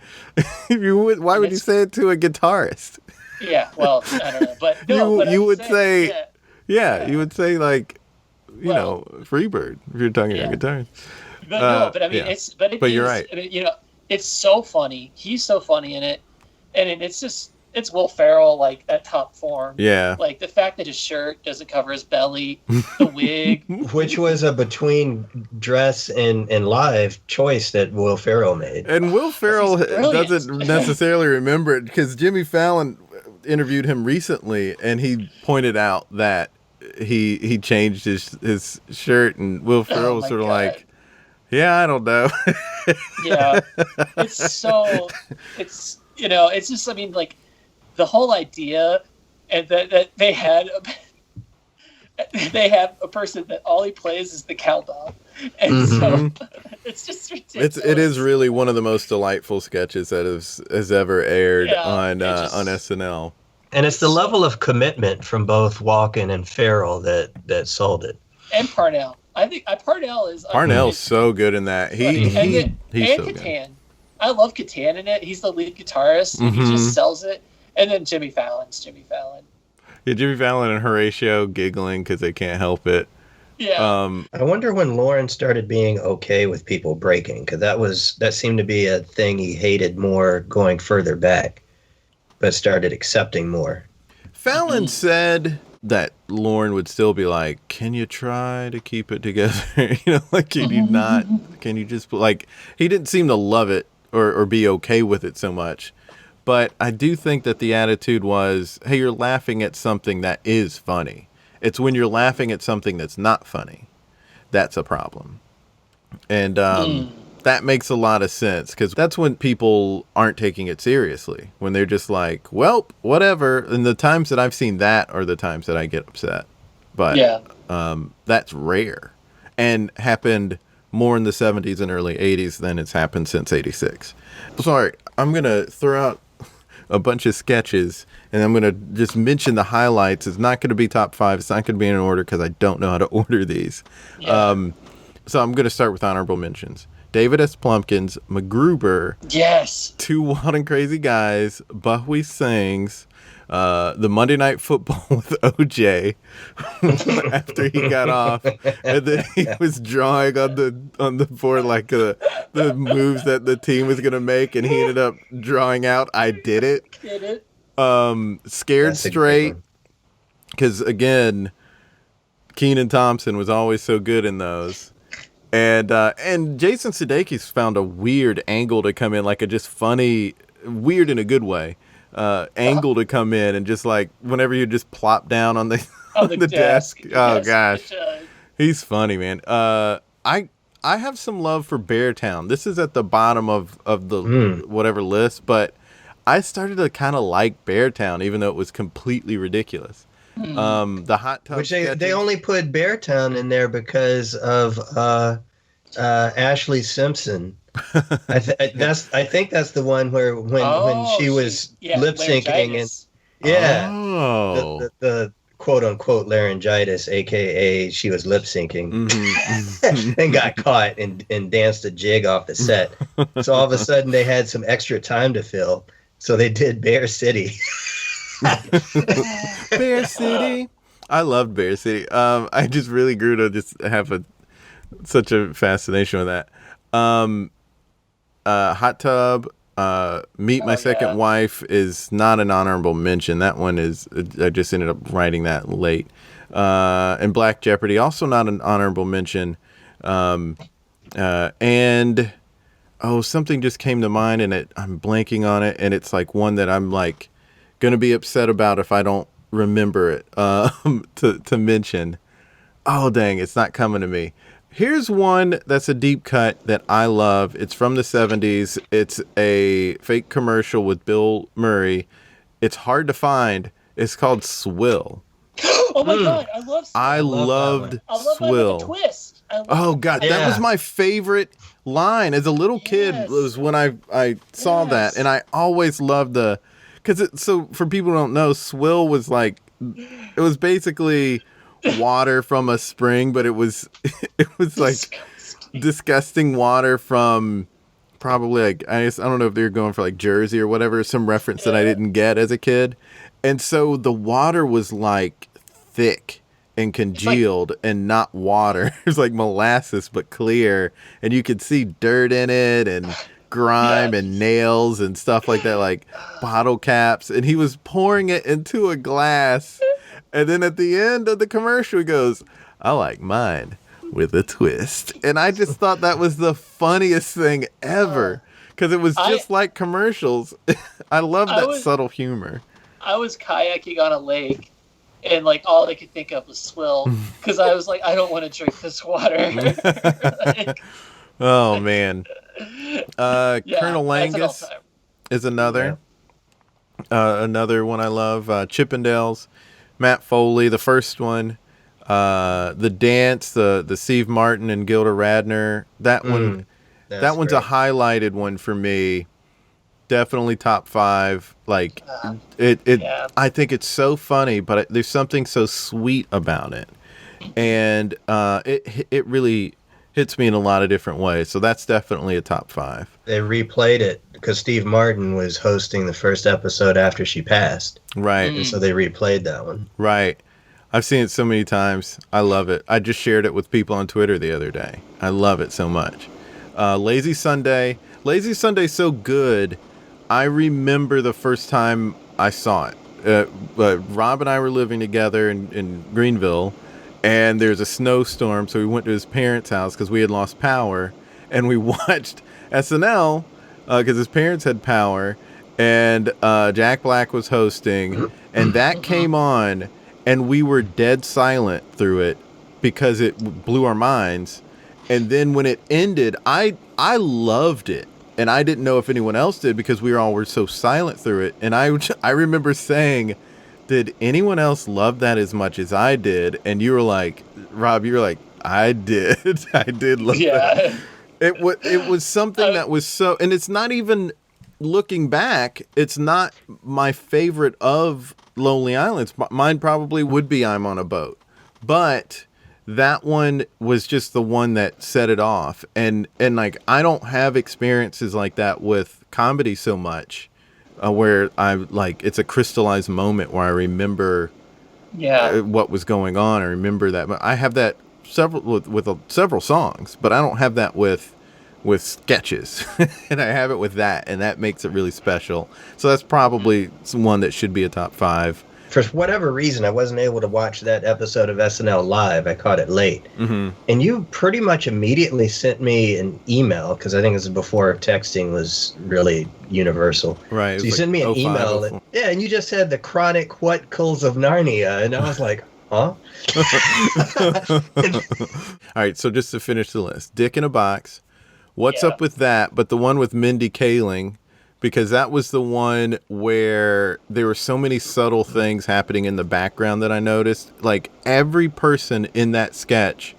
Why would you say it to a guitarist? Yeah, well, I don't know, but no, you would say, you would say like, Freebird if you're talking about guitars. But I mean, but you're right. I mean, it's so funny. He's so funny in it, and it's Will Ferrell like at top form. Yeah. Like the fact that his shirt doesn't cover his belly, the wig, which was a between dress and live choice that Will Ferrell made. And Will Ferrell doesn't necessarily remember it because Jimmy Fallon interviewed him recently, and he pointed out that he changed his shirt, and Will Ferrell was sort of like, yeah, I don't know. Yeah, it's just, I mean, like the whole idea, and that they have a person that all he plays is the cowbell, and so it's just ridiculous. It is really one of the most delightful sketches that has ever aired on SNL. And it's the level of commitment from both Walken and Ferrell that sold it. And Parnell. I think Parnell's so good in that. He's so Catan. Good. I love Catan in it. He's the lead guitarist. And he just sells it. And then Jimmy Fallon's Jimmy Fallon. Yeah, Jimmy Fallon and Horatio giggling because they can't help it. Yeah. I wonder when Lauren started being okay with people breaking, because that seemed to be a thing he hated more going further back, but started accepting more. Fallon said that Lauren would still be like, can you try to keep it together? Can you just, like, he didn't seem to love it or be okay with it so much. But I do think that the attitude was, hey, you're laughing at something that is funny. It's when you're laughing at something that's not funny, that's a problem. And that makes a lot of sense, because that's when people aren't taking it seriously, when they're just like, well, whatever. And the times that I've seen that are the times that I get upset. But that's rare and happened more in the 70s and early 80s than it's happened since 86. Sorry, I'm going to throw out a bunch of sketches, and I'm going to just mention the highlights. It's not going to be top 5. It's not going to be in order because I don't know how to order these. Yeah. So I'm going to start with honorable mentions. David S. Plumpkins, MacGruber. Yes. Two Wild and Crazy Guys, Buckwheat Sings, the Monday Night Football with OJ after he got off, and then he was drawing on the board like the moves that the team was gonna make, and he ended up drawing out "I did it." Scared Straight, because again, Kenan Thompson was always so good in those. And Jason Sudeikis found a weird angle to come in, like a just funny, weird in a good way, angle to come in, and just like whenever you just plop down on the desk. Oh gosh, he's funny, man. I have some love for Beartown. This is at the bottom of the whatever list, but I started to kind of like Beartown, even though it was completely ridiculous. The hot tub, which they only put Beartown in there because of Ashley Simpson. I think that's the one where when she was lip syncing and the quote unquote laryngitis, aka she was lip syncing, and got caught and danced a jig off the set. So all of a sudden they had some extra time to fill, so they did Bear City. Bear City. I loved Bear City. I just really grew to just have such a fascination with that. Hot Tub, Meet My Second Wife is not an honorable mention. That one is, I just ended up writing that late. And Black Jeopardy, also not an honorable mention. And something just came to mind, and I'm blanking on it, and it's like one that I'm like going to be upset about if I don't remember it to mention. Oh, dang, it's not coming to me. Here's one that's a deep cut that I love. It's from the 70s. It's a fake commercial with Bill Murray. It's hard to find. It's called Swill. Oh my God, I love Swill. I loved Swill. The twist. Oh God, that was my favorite line as a little kid. It was when I saw that, and I always loved so for people who don't know, Swill was like, it was basically water from a spring, but it was like disgusting water from probably like I don't know if they were going for like Jersey or whatever, some reference that I didn't get as a kid. And so the water was like thick and congealed and not water. It was like molasses but clear, and you could see dirt in it and grime and nails and stuff like that, like bottle caps. And he was pouring it into a glass, and then at the end of the commercial he goes, "I like mine with a twist." And I just thought that was the funniest thing ever, because it was just like commercials. I love that subtle humor. I was kayaking on a lake, and like all I could think of was swill, because I was like, I don't want to drink this water. Oh man. Colonel Langus is another one I love. Chippendales, Matt Foley, the first one. The dance, the Steve Martin and Gilda Radner. That one's great. A highlighted one for me. Definitely top 5. Like I think it's so funny, but there's something so sweet about it, and it really hits me in a lot of different ways. So that's definitely a top 5. They replayed it because Steve Martin was hosting the first episode after she passed. Right. And so they replayed that one. Right. I've seen it so many times. I love it. I just shared it with people on Twitter the other day. I love it so much. Lazy Sunday. Lazy Sunday's so good. I remember the first time I saw it. Rob and I were living together in Greenville, and there's a snowstorm, so we went to his parents' house because we had lost power, and we watched SNL because his parents had power, and Jack Black was hosting, and that came on, and we were dead silent through it because it blew our minds. And then when it ended, I loved it, and I didn't know if anyone else did because we were so silent through it. And I remember saying, "Did anyone else love that as much as I did?" And you were like, Rob, you were like, "I did. I did love that." It was something that was so, and it's not even, looking back, it's not my favorite of Lonely Islands. Mine probably would be I'm on a Boat, but that one was just the one that set it off. And like, I don't have experiences like that with comedy so much, where I like, it's a crystallized moment where I remember what was going on. I remember that. I have that several songs, but I don't have that with sketches. And I have it with that, and that makes it really special. So that's probably one that should be a top 5. For whatever reason, I wasn't able to watch that episode of SNL live. I caught it late. Mm-hmm. And you pretty much immediately sent me an email, because I think this is before texting was really universal. Right. So you sent me an email. And you just said the chronic What Culls of Narnia. And I was like, huh? All right, so just to finish the list, Dick in a Box. What's up with that? But the one with Mindy Kaling, because that was the one where there were so many subtle things happening in the background that I noticed. Like, every person in that sketch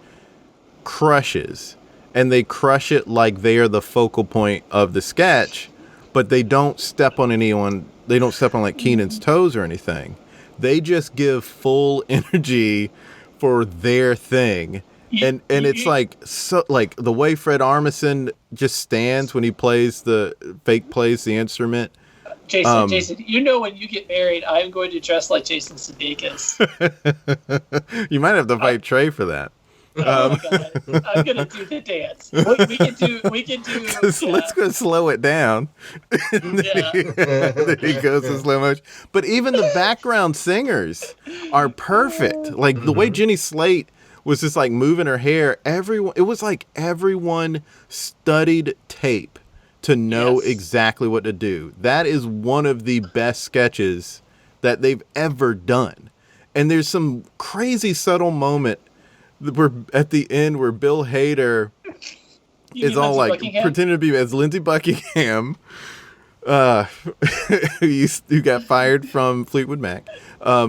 crushes, and they crush it like they are the focal point of the sketch, but they don't step on anyone. They don't step on like Keenan's toes or anything. They just give full energy for their thing. And it's like, so like the way Fred Armisen just stands when he plays the instrument. Jason, you know, when you get married, I'm going to dress like Jason Sudeikis. You might have to fight Trey for that. Oh my God. I'm gonna do the dance. We can do. Let's go slow it down. Then he goes in slow motion. But even the background singers are perfect. Like the way Jenny Slate was just like moving her hair. It was like everyone studied tape to know exactly what to do. That is one of the best sketches that they've ever done. And there's some crazy subtle moment where at the end where Bill Hader is all like pretending to be as Lindsey Buckingham, who got fired from Fleetwood Mac.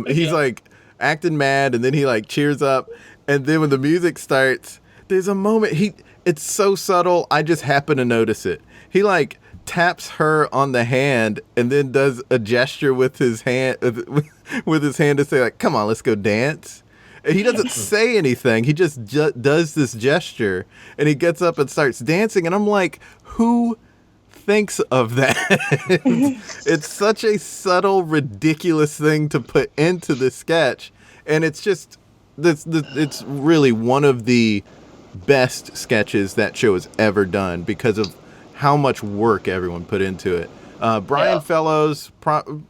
He's like acting mad, and then he like cheers up. And then when the music starts, there's a moment, it's so subtle, I just happen to notice it. He like taps her on the hand and then does a gesture with his hand to say like, "Come on, let's go dance." And he doesn't say anything. He just does this gesture, and he gets up and starts dancing. And I'm like, who thinks of that? It's such a subtle, ridiculous thing to put into the sketch, and it's just it's really one of the best sketches that show has ever done because of how much work everyone put into it. Brian Fellows,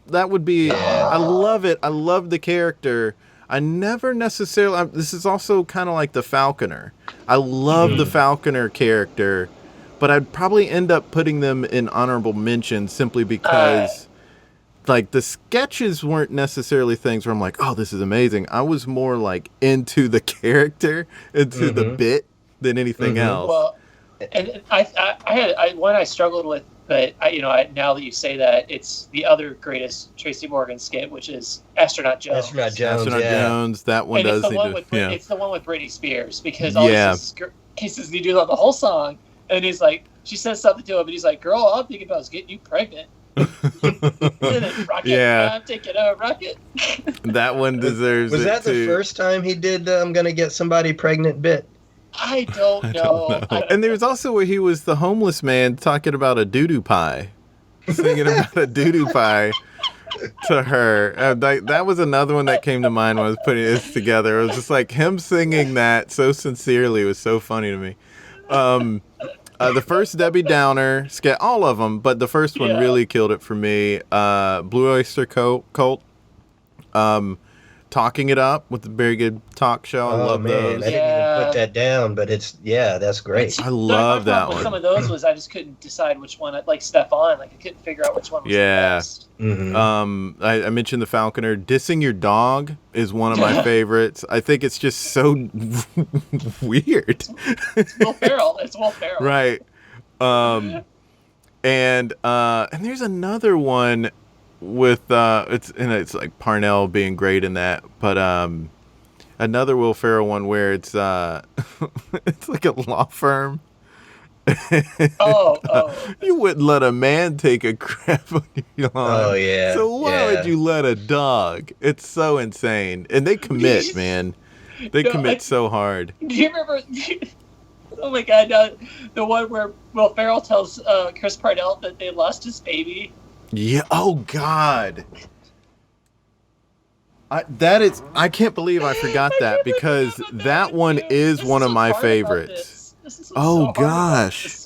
that would be. I love it. I love the character. I never necessarily. This is also kind of like the Falconer. I love the Falconer character, but I'd probably end up putting them in honorable mention simply because, like, the sketches weren't necessarily things where I'm like, oh, this is amazing. I was more like into the character, into the bit than anything else. Well, and I had one I struggled with. But now that you say that, it's the other greatest Tracy Morgan skit, which is Astronaut Jones. Astronaut Jones, that one does. It's the one with Britney Spears because all he says, you do the whole song, and he's like, she says something to him, and he's like, "Girl, all I'm thinking about is getting you pregnant." And then Rocket, I'm taking a rocket. That one deserves. Was that the first time he did "I'm gonna get somebody pregnant" bit? I don't know. And there was also where he was the homeless man talking about a doo-doo pie. Singing about a doo-doo pie to her. That was another one that came to mind when I was putting this together. It was just like him singing that so sincerely was so funny to me. The first Debbie Downer sketch, all of them, but the first one really killed it for me. Blue Oyster Cult. Talking It Up with the very good talk show. I love those. I didn't even put that down, but that's great. I love that one. Some of those was I just couldn't decide which one. Like Stefan, I couldn't figure out which one was the best. I mentioned the Falconer. Dissing Your Dog is one of my favorites. I think it's just so weird. It's Will Ferrell. Right. And there's another one with it's like Parnell being great in that, but another Will Ferrell one where it's it's like a law firm. You wouldn't let a man take a crap on your lawn. Oh yeah. So why would you let a dog? It's so insane, and they commit, man. They commit so hard. Do you remember? Oh my God! The one where Will Ferrell tells Chris Parnell that they lost his baby. Yeah. Oh God. I can't believe I forgot that because that one is one of my favorites. Oh gosh.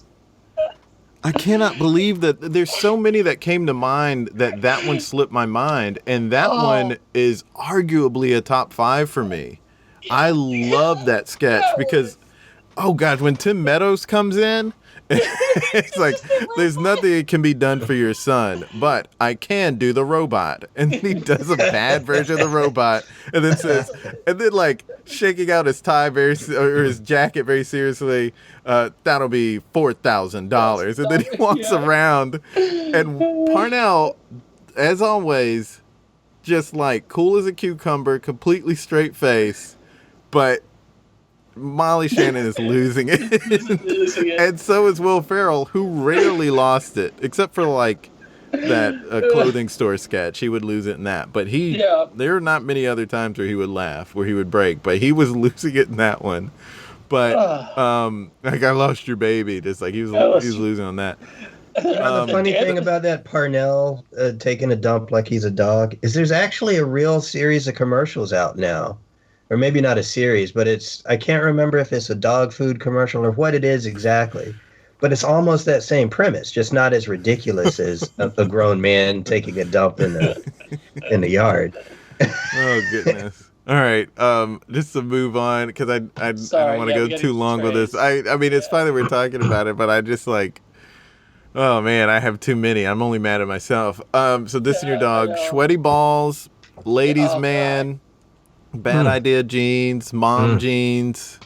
I cannot believe that there's so many that came to mind that one slipped my mind, and that one is arguably a top 5 for me. I love that sketch because, oh God, when Tim Meadows comes in, it's like, there's nothing that can be done for your son, but I can do the robot. And he does a bad version of the robot, and then like shaking out his tie or his jacket very seriously. That'll be $4,000. And then he walks around, and Parnell, as always, just like cool as a cucumber, completely straight face, but Molly Shannon is losing it. And so is Will Ferrell, who rarely lost it, except for like that clothing store sketch. He would lose it in that, but there are not many other times where he would laugh, where he would break, but he was losing it in that one. But like, I lost your baby, just like he was losing on that. The funny thing about that Parnell taking a dump like he's a dog is there's actually a real series of commercials out now. Or maybe not a series, but I can't remember if it's a dog food commercial or what it is exactly. But it's almost that same premise, just not as ridiculous as a grown man taking a dump in the yard. Oh, goodness. All right, just to move on, because I don't want to go too long with this. I mean, it's fine that we're talking about it, but I just like, oh, man, I have too many. I'm only mad at myself. So Dissing Your Dog, Sweaty Balls, Ladies Man, Bad Idea Jeans, Mom Jeans,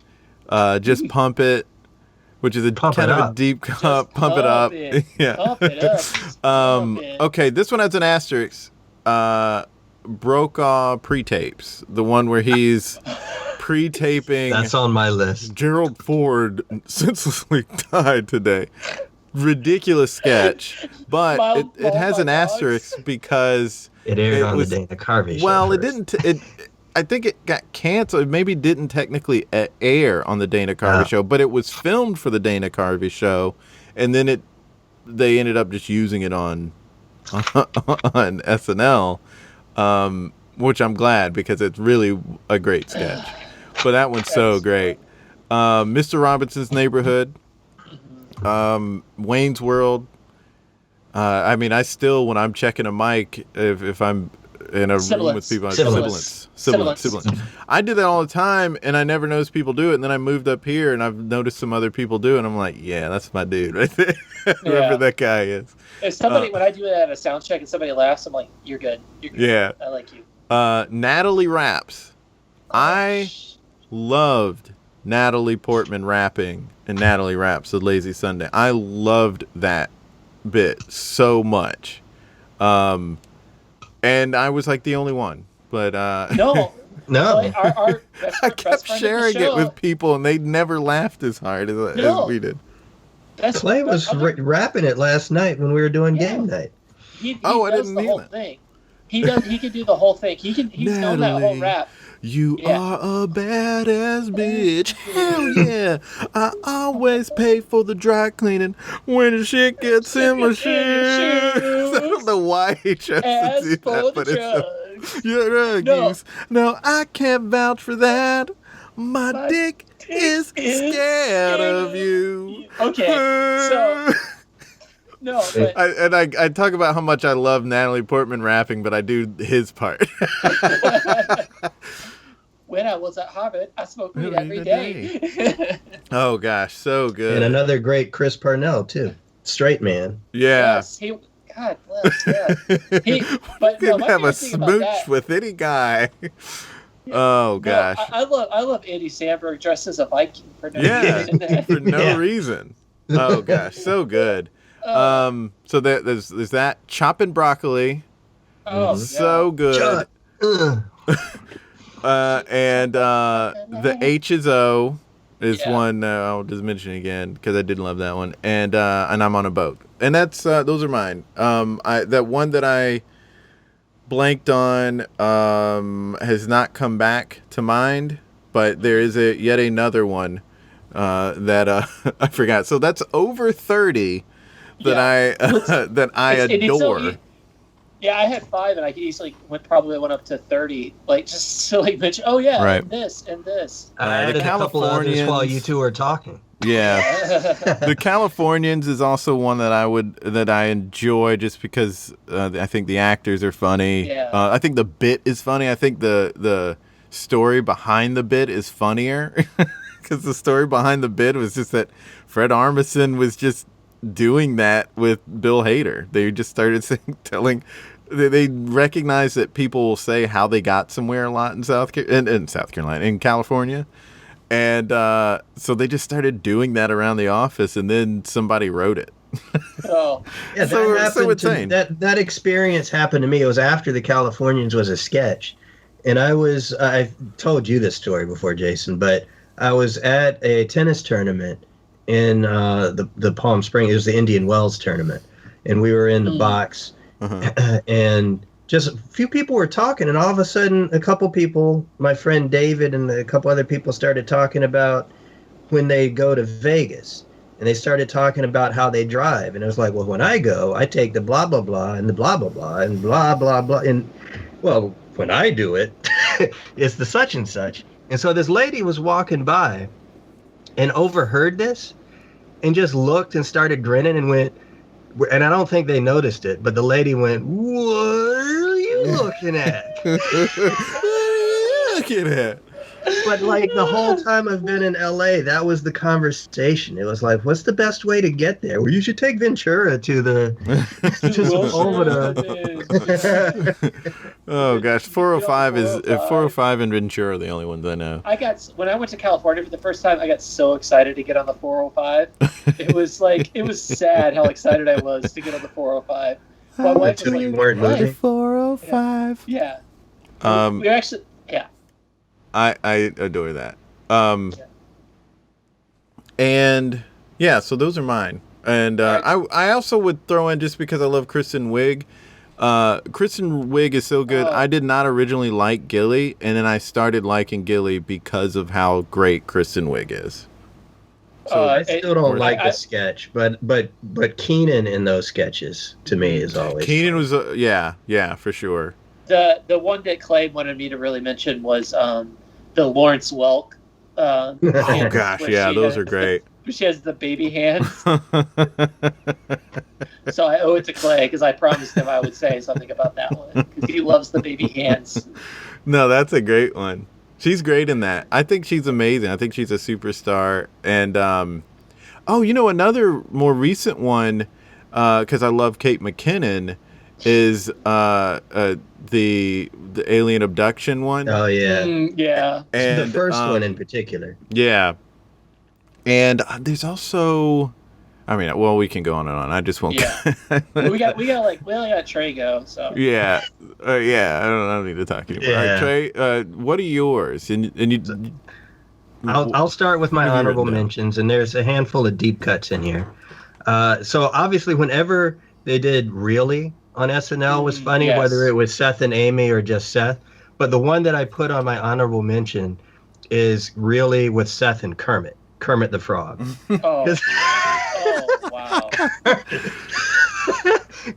Just Pump It, which is kind of a deep cut. Pump It Up. Yeah. Pump it up. Okay, this one has an asterisk. Brokaw pre-tapes. The one where he's pre-taping. That's on my list. Gerald Ford senselessly died today. Ridiculous sketch. But it has an asterisk because it aired on the Dana Carvey show. Well, first. it didn't. I think it got canceled. It maybe didn't technically air on the Dana Carvey show, but it was filmed for the Dana Carvey show, and then they ended up just using it on SNL, which I'm glad because it's really a great sketch. But that one's so great. Mr. Robinson's Neighborhood, Wayne's World. I mean, I still, when I'm checking a mic, if I'm in a room with people, sibilance. I did that all the time, and I never noticed people do it. And then I moved up here, and I've noticed some other people do it. And I'm like, yeah, that's my dude right there. Whoever that guy is. If somebody, when I do it at a sound check and somebody laughs, I'm like, you're good. You're good. Yeah. I like you. Natalie raps. I loved Natalie Portman rapping and Natalie Raps, The Lazy Sunday. I loved that bit so much. And I was like the only one. But no. Our I kept sharing it with people, and they never laughed as hard as we did. Clay was rapping it last night when we were doing game night. He does the whole thing. He can do the whole thing. He's done that whole rap. You are a badass bitch. Hell yeah. I always pay for the dry cleaning when the shit gets in my shoes. I don't know why he chose to do that, but it's your drug use. No, I can't vouch for that. My dick is scared of you. Okay, so... No, but... I talk about how much I love Natalie Portman rapping, but I do his part. When I was at Harvard, I smoked weed every day. Oh gosh, so good. And another great Chris Parnell too, straight man. Yeah. Yes, God bless. Yeah. But no, have a smooch with any guy. Oh gosh. No, I love Andy Samberg dressed as a Viking for no reason. For no reason. Oh gosh, so good. So there's that chopping broccoli. Oh, so good. And the H is O is one I'll just mention again because I did love that one. And I'm on a boat, and that's those are mine. That one that I blanked on has not come back to mind, but there is yet another one that I forgot. So that's over 30. That I adore. Yeah, I had 5, and I could easily probably went up to 30. Like just silly bitch. Oh yeah, right. And this and this. I added a couple others while you two were talking. Yeah, the Californians is also one that I enjoy just because I think the actors are funny. Yeah. I think the bit is funny. I think the story behind the bit is funnier because the story behind the bit was just that Fred Armisen was just doing that with Bill Hader. They just started they recognize that people will say how they got somewhere a lot in in California. And so they just started doing that around the office, and then somebody wrote it. Oh. Yeah, that experience happened to me. It was after the Californians was a sketch. And I told you this story before, Jason, but I was at a tennis tournament in the Palm Springs. It was the Indian Wells tournament, and we were in the box, and just a few people were talking, and all of a sudden a couple people, my friend David and a couple other people, started talking about when they go to Vegas, and they started talking about how they drive, and it was like, well, when I go, I take the blah blah blah and the blah blah blah and blah blah blah, and well, when I do it, it's the such and such. And so this lady was walking by and overheard this and just looked and started grinning and went, and I don't think they noticed it, but the lady went, what are you looking at? Looking at. But like the whole time I've been in LA, that was the conversation. It was like, what's the best way to get there? Well, you should take Ventura to the Oh gosh, 405 is 405 and Ventura are the only ones I know. When I went to California for the first time, I got so excited to get on the 405. It was sad how excited I was to get on the 405. My wife was like, weren't moving. 405. Yeah. We actually. I adore that. And yeah, so those are mine. And I also would throw in, just because I love Kristen Wiig, Kristen Wiig is so good. I did not originally like Gilly, and then I started liking Gilly because of how great Kristen Wiig is. So I still don't like the sketch, but Keenan in those sketches to me is always Keenan was yeah for sure. The one that Clay wanted me to really mention was the Lawrence Welk. Oh gosh, yeah, those are great. She has the baby hands. So I owe it to Clay because I promised him I would say something about that one because he loves the baby hands. No, that's a great one. She's great in that. I think she's amazing. I think she's a superstar. And another more recent one, because I love Kate McKinnon, is the alien abduction one. Oh yeah, yeah. And the first one in particular. Yeah. And there's also, I mean, well, we can go on and on. I just won't. Yeah. we only got Trey go. So. Yeah. I don't need to talk anymore. Yeah. All right, Trey, what are yours? And you. I'll start with my honorable mentions, and there's a handful of deep cuts in here. So obviously, whenever they did Really on SNL was funny, yes. whether it was Seth and Amy or just Seth. But the one that I put on my honorable mention is Really with Seth and Kermit the Frog. Oh wow.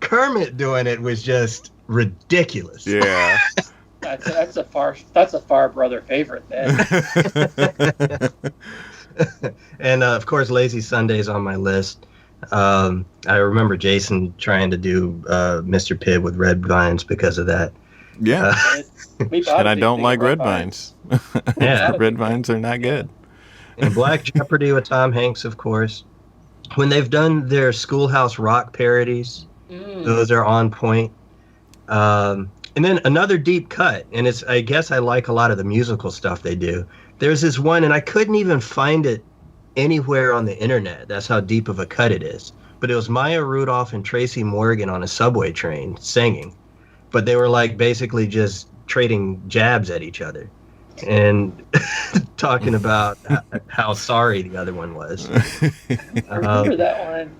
Kermit doing it was just ridiculous. Yeah. That's a far brother favorite then. And of course, Lazy Sunday's on my list. I remember Jason trying to do Mr. Pibb with red vines because of that. Yeah. And I don't like red vines. Yeah. Red vines are not good. And Black Jeopardy with Tom Hanks, of course. When they've done their Schoolhouse Rock parodies, those are on point. And then another deep cut, and I guess I like a lot of the musical stuff they do. There's this one, and I couldn't even find it anywhere on the internet. That's how deep of a cut it is. But it was Maya Rudolph and Tracy Morgan on a subway train singing. But they were like basically just trading jabs at each other and talking about how sorry the other one was. I remember that one.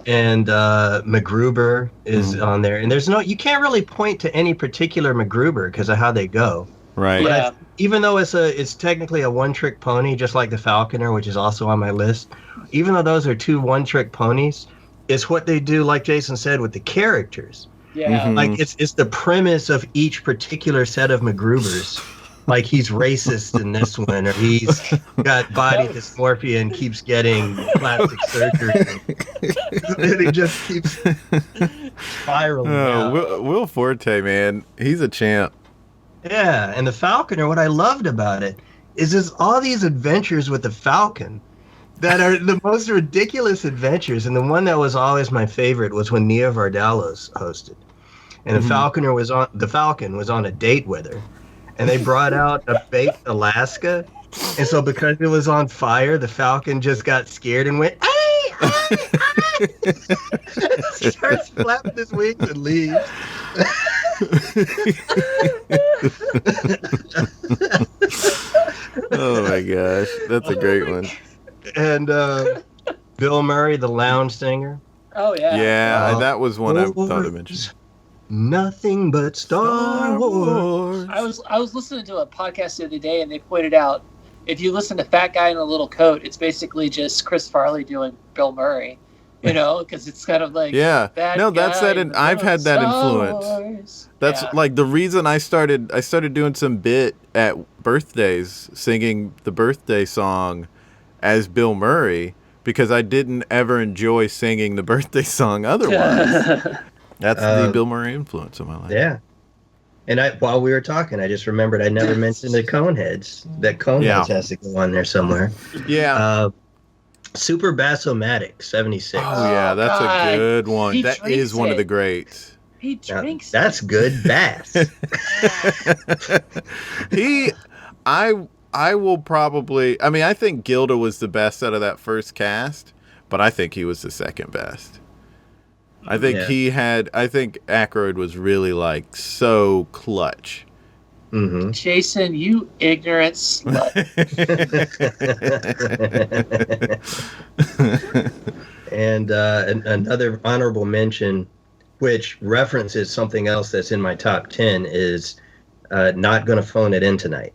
And MacGruber is on there, and you can't really point to any particular MacGruber because of how they go. Right. But Yeah. even though it's technically a one-trick pony, just like the Falconer, which is also on my list. Even though those are two one-trick ponies, it's what they do, like Jason said, with the characters. Yeah. Like it's the premise of each particular set of MacGrubers. Like he's racist in this one, or he's got body dysmorphia and keeps getting plastic surgery. And he just keeps spiraling. Will Forte, man, he's a champ. Yeah, and the Falconer, what I loved about it is just all these adventures with the Falcon that are the most ridiculous adventures. And the one that was always my favorite was when Nia Vardalos hosted. And the Falcon was on a date with her. And they brought out a baked Alaska. And so because it was on fire, the Falcon just got scared and went, "Hey, hey, hey!" Starts flapping his wings and leaves. Oh my gosh, that's a great one. And Bill Murray, the lounge singer. Oh yeah. Yeah, that was one I thought to mention. Nothing but Star Wars. I was listening to a podcast the other day, and they pointed out if you listen to Fat Guy in a Little Coat, it's basically just Chris Farley doing Bill Murray. You know, because it's kind of like that's that. And I've had that influence. That's like the reason I started doing some bit at birthdays, singing the birthday song as Bill Murray, because I didn't ever enjoy singing the birthday song otherwise. That's the Bill Murray influence in my life. Yeah. And while we were talking, I just remembered I never mentioned the Coneheads. That Coneheads has to go on there somewhere. Yeah. Super Bassomatic, 76. Oh, yeah, that's a good one. He That is one of the greats. He drinks. That's good bass. I will probably, I think Gilda was the best out of that first cast, but I think he was the second best. I think I think Aykroyd was really like so clutch. Mm-hmm. Jason, you ignorant slut. And another honorable mention, which references something else that's in my top 10 is Not Gonna Phone It In Tonight.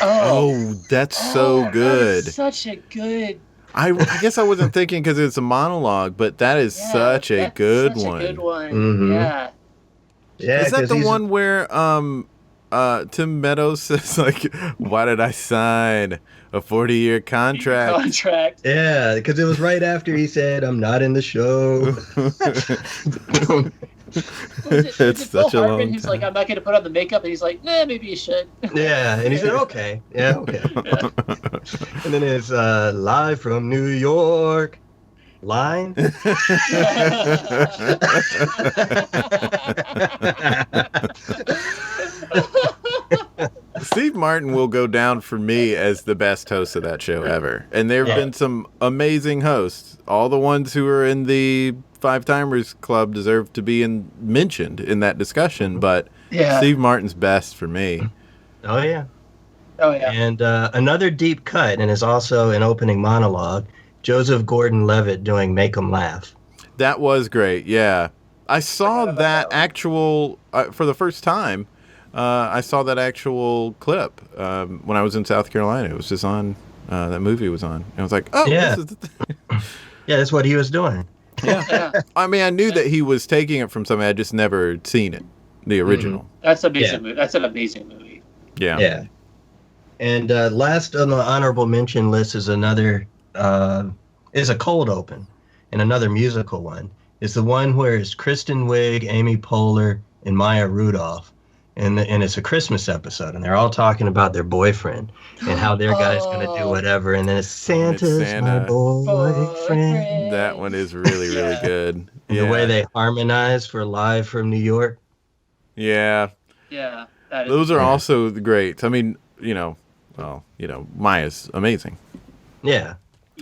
Oh, that's so good. That is such a good. I guess I wasn't thinking because it's a monologue, but that is such a good one. A good one. Mm-hmm. Yeah. Yeah, is that the one where Tim Meadows says, like, why did I sign a 40-year contract? Yeah, because it was right after he said, I'm not in the show. It's such a long time. He's like, I'm not going to put on the makeup. And he's like, nah, maybe you should. Yeah, and he said, okay. Yeah, okay. Yeah. And then it's Live from New York. Line? Steve Martin will go down for me as the best host of that show ever. And there have been some amazing hosts. All the ones who are in the Five Timers Club deserve to be mentioned in that discussion, but Steve Martin's best for me. Oh, yeah. And another deep cut, and is also an opening monologue, Joseph Gordon-Levitt doing Make 'Em Laugh. That was great, yeah. I saw that actual, for the first time, I saw that actual clip when I was in South Carolina. It was just on, that movie was on. And I was like, oh, this is the thing. Yeah, that's what he was doing. Yeah. I mean, I knew that he was taking it from something. I'd just never seen it, the original. That's an amazing movie. That's an amazing movie. Yeah. Yeah. And last on the honorable mention list is another, is a cold open, and another musical one. It's the one where it's Kristen Wiig, Amy Poehler, and Maya Rudolph. And it's a Christmas episode, and they're all talking about their boyfriend and how their guy's going to do whatever. And then it's Santa's my boyfriend. That one is really, really good. And the way they harmonize for Live from New York. Yeah. Yeah. Those are also great. I mean, Maya's amazing. Yeah.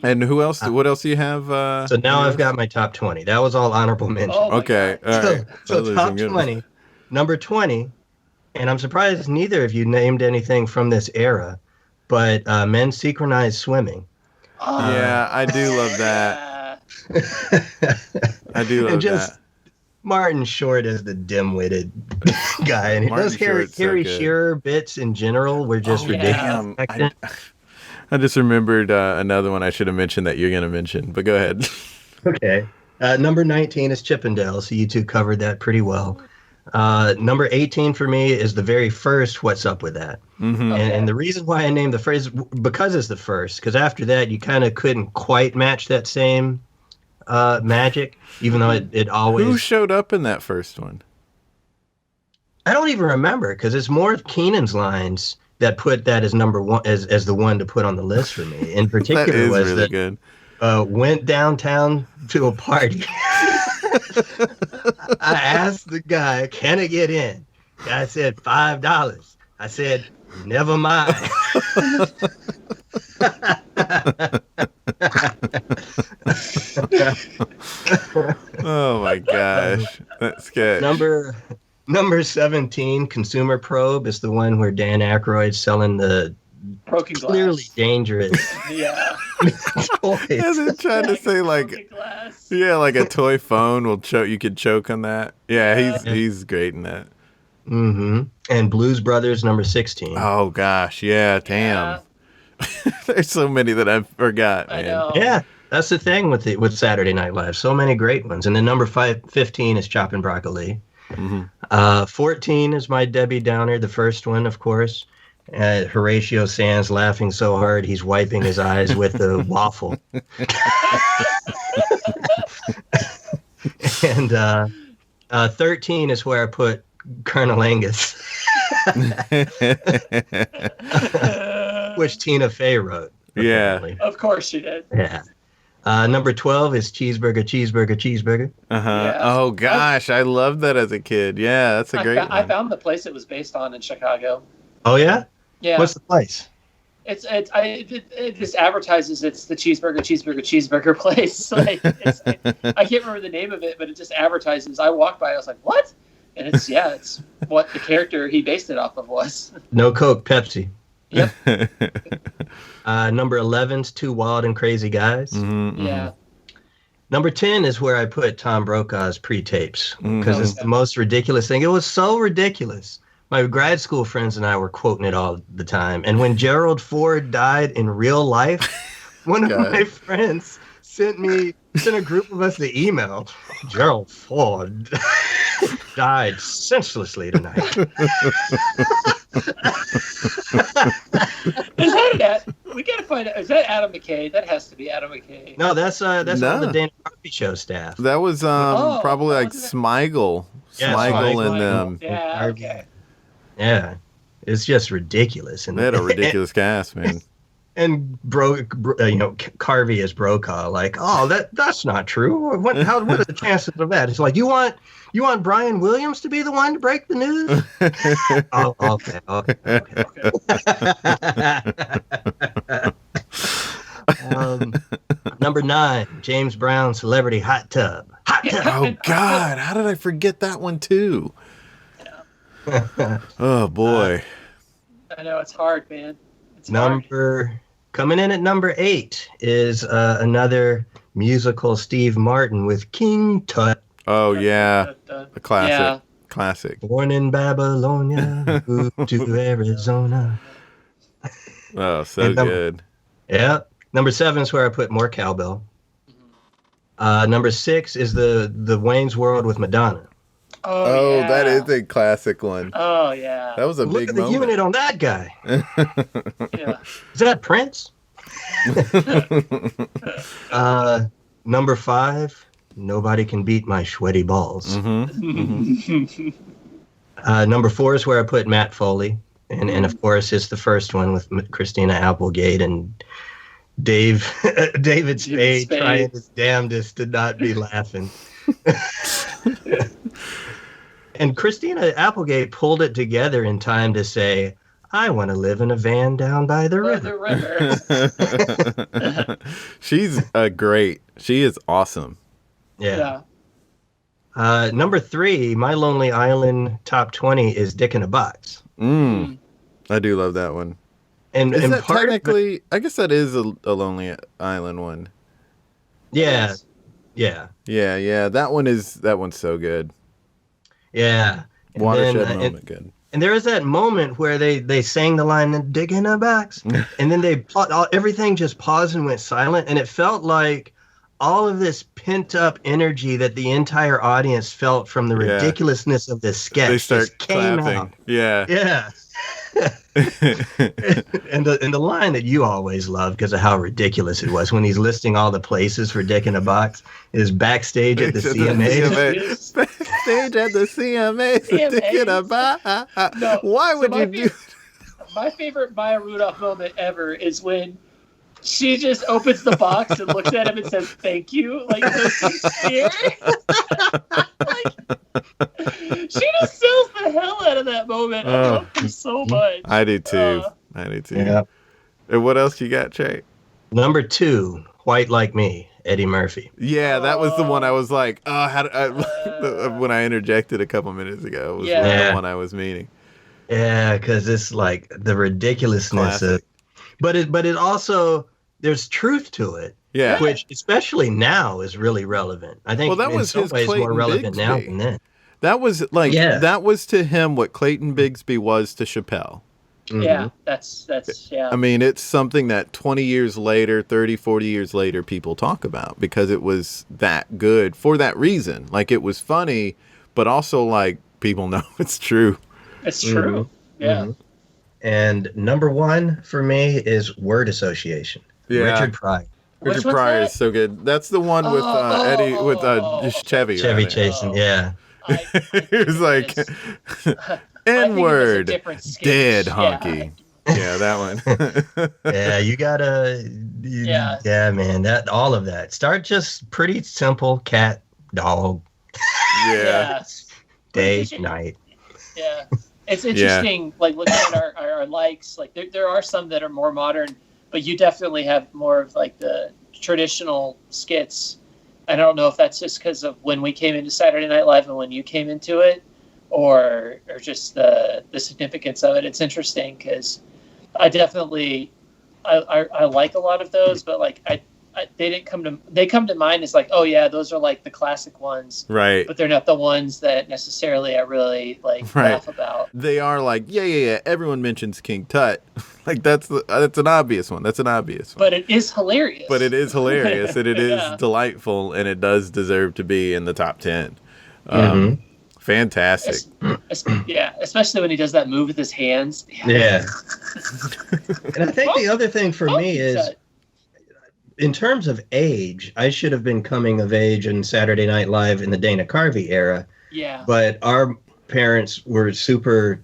And who else? What else do you have? So now I've got my top 20. That was all honorable mention. Okay. All right. So top 20. Number 20. And I'm surprised neither of you named anything from this era, but men's synchronized swimming. Yeah, I do love that. I do love that. Martin Short as the dim-witted guy, and those Harry Shearer bits in general were just ridiculous. I just remembered another one I should have mentioned that you're going to mention, but go ahead. Okay. Number 19 is Chippendale, so you two covered that pretty well. Number 18 for me is the very first What's Up With That? Mm-hmm. And the reason why I named the phrase, because it's the first, because after that you kind of couldn't quite match that same magic, even though it always... Who showed up in that first one? I don't even remember, because it's more of Keenan's lines that put that as number one, as the one to put on the list for me. In particular, that is was really good. Went downtown to a party. I asked the guy, can I get in? Guy said $5. I said, never mind. Oh my gosh. That's good. Number 17, Consumer Probe, is the one where Dan Aykroyd's selling the broken clearly glass. Dangerous toys. And they're trying to say like a toy phone will choke. You could choke on that. Yeah, he's great in that. Mm-hmm. And Blues Brothers, number 16. Oh gosh, yeah, damn. Yeah. There's so many that I forgot. Man. I know. Yeah, that's the thing with Saturday Night Live. So many great ones. And then number 15 is Chopping Broccoli. Mm-hmm. 14 is my Debbie Downer, the first one, of course. Horatio Sands laughing so hard he's wiping his eyes with the waffle. And 13 is where I put Colonel Angus, which Tina Fey wrote. Apparently. Yeah, of course she did. Yeah. Number 12 is Cheeseburger. Uh-huh. Yeah. Oh gosh, I loved that as a kid. Yeah, that's a great one. I found the place it was based on in Chicago. Oh yeah? Yeah. What's the place? It just advertises it's the cheeseburger place. Like I can't remember the name of it, but it just advertises. I walked by, I was like, what? And it's what the character he based it off of was. No Coke, Pepsi. Yep. Number 11's Two Wild and Crazy Guys. Mm-hmm. Yeah. Number 10 is where I put Tom Brokaw's pre-tapes because it's the most ridiculous thing. It was so ridiculous. My grad school friends and I were quoting it all the time. And when Gerald Ford died in real life, one of my friends sent a group of us the email. Gerald Ford died senselessly tonight. We gotta find out. Is that Adam McKay? That has to be Adam McKay. No, that's all the Dana Carvey show staff. That was probably like Smigel. Smigel and them. Yeah, okay. Yeah, it's just ridiculous. And they had a ridiculous cast, man. And Carvey as Brokaw, like, oh, that's not true. What are the chances of that? It's like, you want Brian Williams to be the one to break the news? Oh, okay. Number 9, James Brown, Celebrity Hot Tub. Oh God, how did I forget that one too? Oh boy. I know it's hard, man. It's Coming in at number 8 is another musical Steve Martin with King Tut. Oh yeah, a classic. Yeah. Classic. Born in Babylonia, moved to Arizona. Oh, so good. Yeah. Number 7 is where I put more cowbell. Number 6 is the Wayne's World with Madonna. Oh, yeah. That is a classic one. Oh yeah. That was a big moment. Look at the unit on that guy. Yeah. Is that Prince? Number 5, Nobody Can Beat My Sweaty Balls. Number 4 is where I put Matt Foley. And of course, it's the first one with Christina Applegate and David Spade trying his damnedest to not be laughing. And Christina Applegate pulled it together in time to say, I want to live in a van down by the river. She's great. She is awesome. Yeah. Number 3, My Lonely Island top 20 is Dick in a Box. I do love that one. And is that technically, I guess that is a Lonely Island one. Yeah. Yeah. Yeah. That one's so good. Yeah. Watershed moment, good. And there was that moment where they sang the line, Dick in a Box, and then everything just paused and went silent, and it felt like all of this pent-up energy that the entire audience felt from the ridiculousness of this sketch just came out. Yeah. Yeah. and the line that you always love because of how ridiculous it was when he's listing all the places for Dick in a Box is backstage at the CMA. Backstage at the CMA. Dick in a Box. No, why would you do? My favorite Maya Rudolph moment ever is when she just opens the box and looks at him and says, "Thank you." Like, she's scared. She just sells the hell out of that moment. I love her so much. I do too. Yeah. And what else you got, Trey? Number 2, White Like Me, Eddie Murphy. Yeah, that was the one I was like, when I interjected a couple minutes ago, was the one I was meaning. Yeah, because it's like the ridiculousness of, but it also, there's truth to it. Yeah. Which, especially now, is really relevant. I think that was in some ways more relevant now than then. That was that was to him what Clayton Bigsby was to Chappelle. Mm-hmm. Yeah, that's I mean, it's something that 20 years later, 30, 40 years later, people talk about because it was that good for that reason. Like, it was funny, but also, like, people know it's true. It's true. Mm-hmm. Yeah. Mm-hmm. And number 1 for me is word association. Yeah. Richard Pryor. Richard Pryor is so good. That's the one with Eddie, with Chevy. Chevy chasing, yeah. He was like, N-word, dead honky. Yeah, that one. Yeah, you gotta. Yeah, man. All of that. Start just pretty simple: cat, dog. Yeah. Day, night. Yeah, it's interesting. Like looking at our likes. Like there are some that are more modern, but you definitely have more of like the traditional skits. I don't know if that's just because of when we came into Saturday Night Live and when you came into it, or just the significance of it. It's interesting because I definitely I like a lot of those, but like I they didn't come to. They come to mind as like, oh yeah, those are like the classic ones, right? But they're not the ones that necessarily I really like laugh about. They are like, yeah. Everyone mentions King Tut, like that's an obvious one. That's an obvious one. But it is hilarious. And it is delightful, and it does deserve to be in the top 10. Fantastic. Especially when he does that move with his hands. Yeah. And I think the other thing for me is, in terms of age, I should have been coming of age in Saturday Night Live in the Dana Carvey era. Yeah. But our parents were super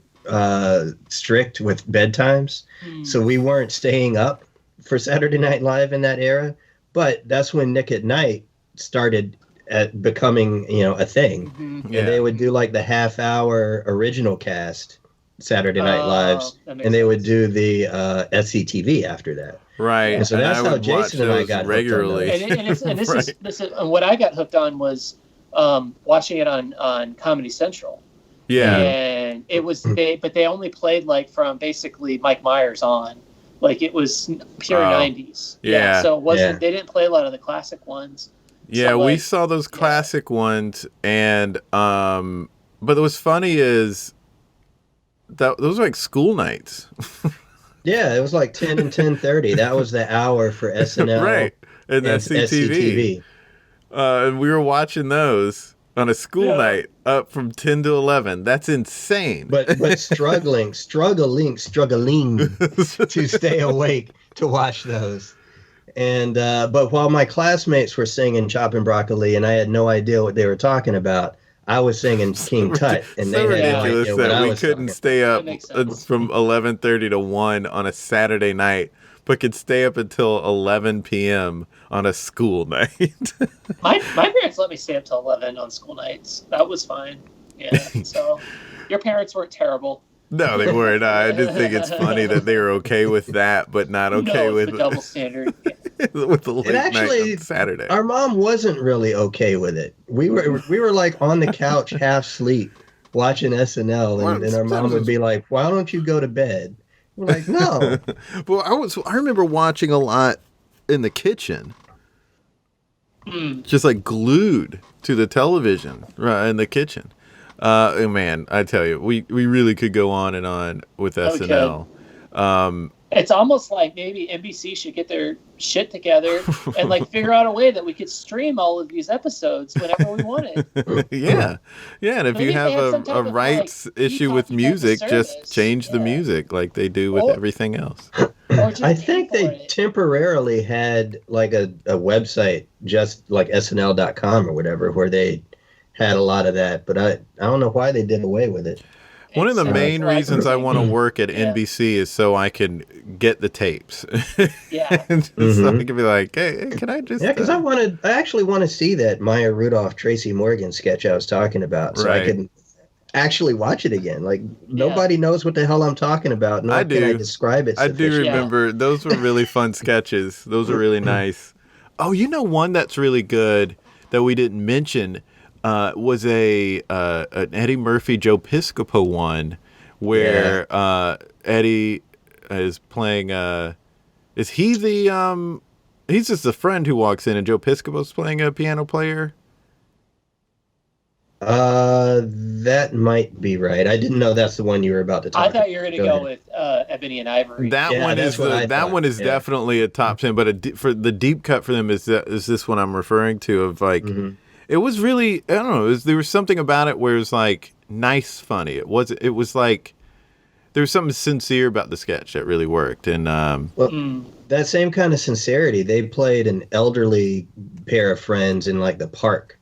strict with bedtimes, so we weren't staying up for Saturday Night Live in that era. But that's when Nick at Night started at becoming, a thing. And they would do like the half-hour original cast Saturday Night Lives, and they would do the SCTV after that. Right. And so that's how Jason and I got regularly. And what I got hooked on was watching it on Comedy Central. Yeah. And it was but they only played like from basically Mike Myers on. Like it was pure 90s. Yeah. So it wasn't they didn't play a lot of the classic ones. Yeah, we saw those classic ones, and but what's funny is that those were like school nights. Yeah, it was like 10 and 10:30. That was the hour for SNL, right? And SCTV. And we were watching those on a school night up from 10 to 11. That's insane. But struggling to stay awake to watch those. And but while my classmates were singing Chopping Broccoli and I had no idea what they were talking about, I was singing King Tut, and they had no idea what I was couldn't stay up from 11:30 to 1 on a Saturday night, but could stay up until 11 p.m. on a school night. my parents let me stay up till 11 on school nights. That was fine. Yeah. So your parents weren't terrible. No, they weren't. I just think it's funny that they were okay with that, but not okay with the double standard. With the late night on Saturday. Our mom wasn't really okay with it. We were like on the couch, half asleep, watching SNL, and our mom would be like, "Why don't you go to bed?" We're like, "No." Well, I remember watching a lot in the kitchen, just like glued to the television, right in the kitchen. Man, I tell you, we really could go on and on with SNL. It's almost like maybe NBC should get their shit together and like figure out a way that we could stream all of these episodes whenever we wanted. Yeah. And if you have a rights issue with music, just change the music like they do with everything else. I think they temporarily had like a website, just like SNL.com or whatever, where they had a lot of that, but I don't know why they did away with it. One of the main reasons I want to work at NBC is so I can get the tapes. Yeah. So I can be like, hey, can I just... Yeah, because I actually want to see that Maya Rudolph, Tracy Morgan sketch I was talking about, so I can actually watch it again. Like, nobody knows what the hell I'm talking about, nor can I describe it sufficiently. I do remember. Those were really fun sketches. Those were really nice. Oh, one that's really good that we didn't mention was an Eddie Murphy, Joe Piscopo one, where Eddie is playing. Is he the? He's just a friend who walks in, and Joe Piscopo's playing a piano player. That might be right. I didn't know that's the one you were about to talk about. I thought you were going to go with Ebony and Ivory. That one is definitely a top 10, but for the deep cut for them is this one I'm referring to of like. Mm-hmm. It was really, I don't know, there was something about it where it was like nice, funny. It was like, there was something sincere about the sketch that really worked. And that same kind of sincerity, they played an elderly pair of friends in like the park,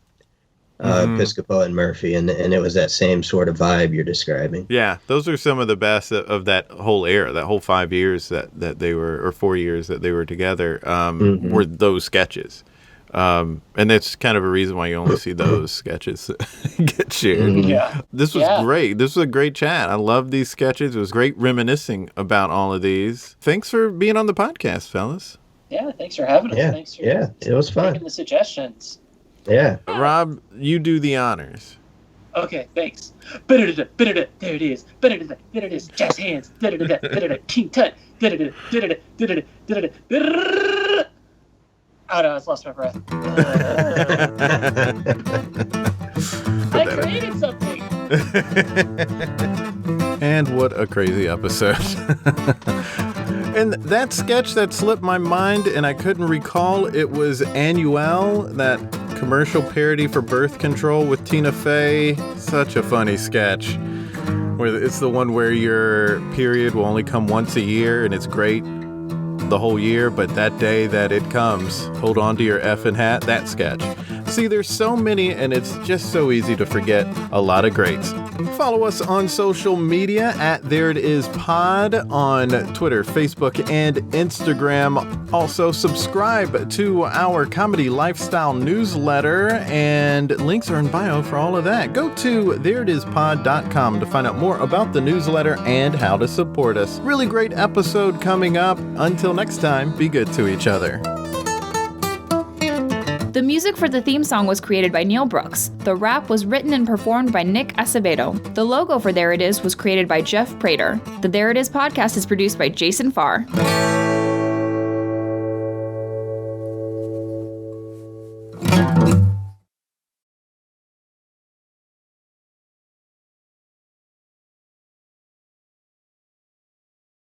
Piscopo and Murphy, and it was that same sort of vibe you're describing. Yeah, those are some of the best of that whole era, that whole 5 years that they were, or 4 years that they were together, were those sketches. And that's kind of a reason why you only see those sketches get shared. Yeah. This was great. This was a great chat. I love these sketches. It was great reminiscing about all of these. Thanks for being on the podcast, fellas. Yeah, thanks for having us. Yeah, thanks for it was fun. Taking the suggestions. Yeah. Rob, you do the honors. Okay, thanks. There it is. Jazz hands. King Tut. Oh no, I lost my breath. I created something. And what a crazy episode. And that sketch that slipped my mind and I couldn't recall, it was Annuel, that commercial parody for birth control with Tina Fey. Such a funny sketch. Where it's the one where your period will only come once a year and it's great the whole year, but that day that it comes, hold on to your effing hat, that sketch. See, there's so many and it's just so easy to forget a lot of greats. Follow us on social media at There It Is Pod on Twitter, Facebook, and Instagram. Also, subscribe to our comedy lifestyle newsletter, and links are in bio for all of that. Go to thereitispod.com to find out more about the newsletter and how to support us. Really great episode coming up. Until next time, be good to each other. The music for the theme song was created by Neil Brooks. The rap was written and performed by Nick Acevedo. The logo for There It Is was created by Jeff Prater. The There It Is podcast is produced by Jason Farr.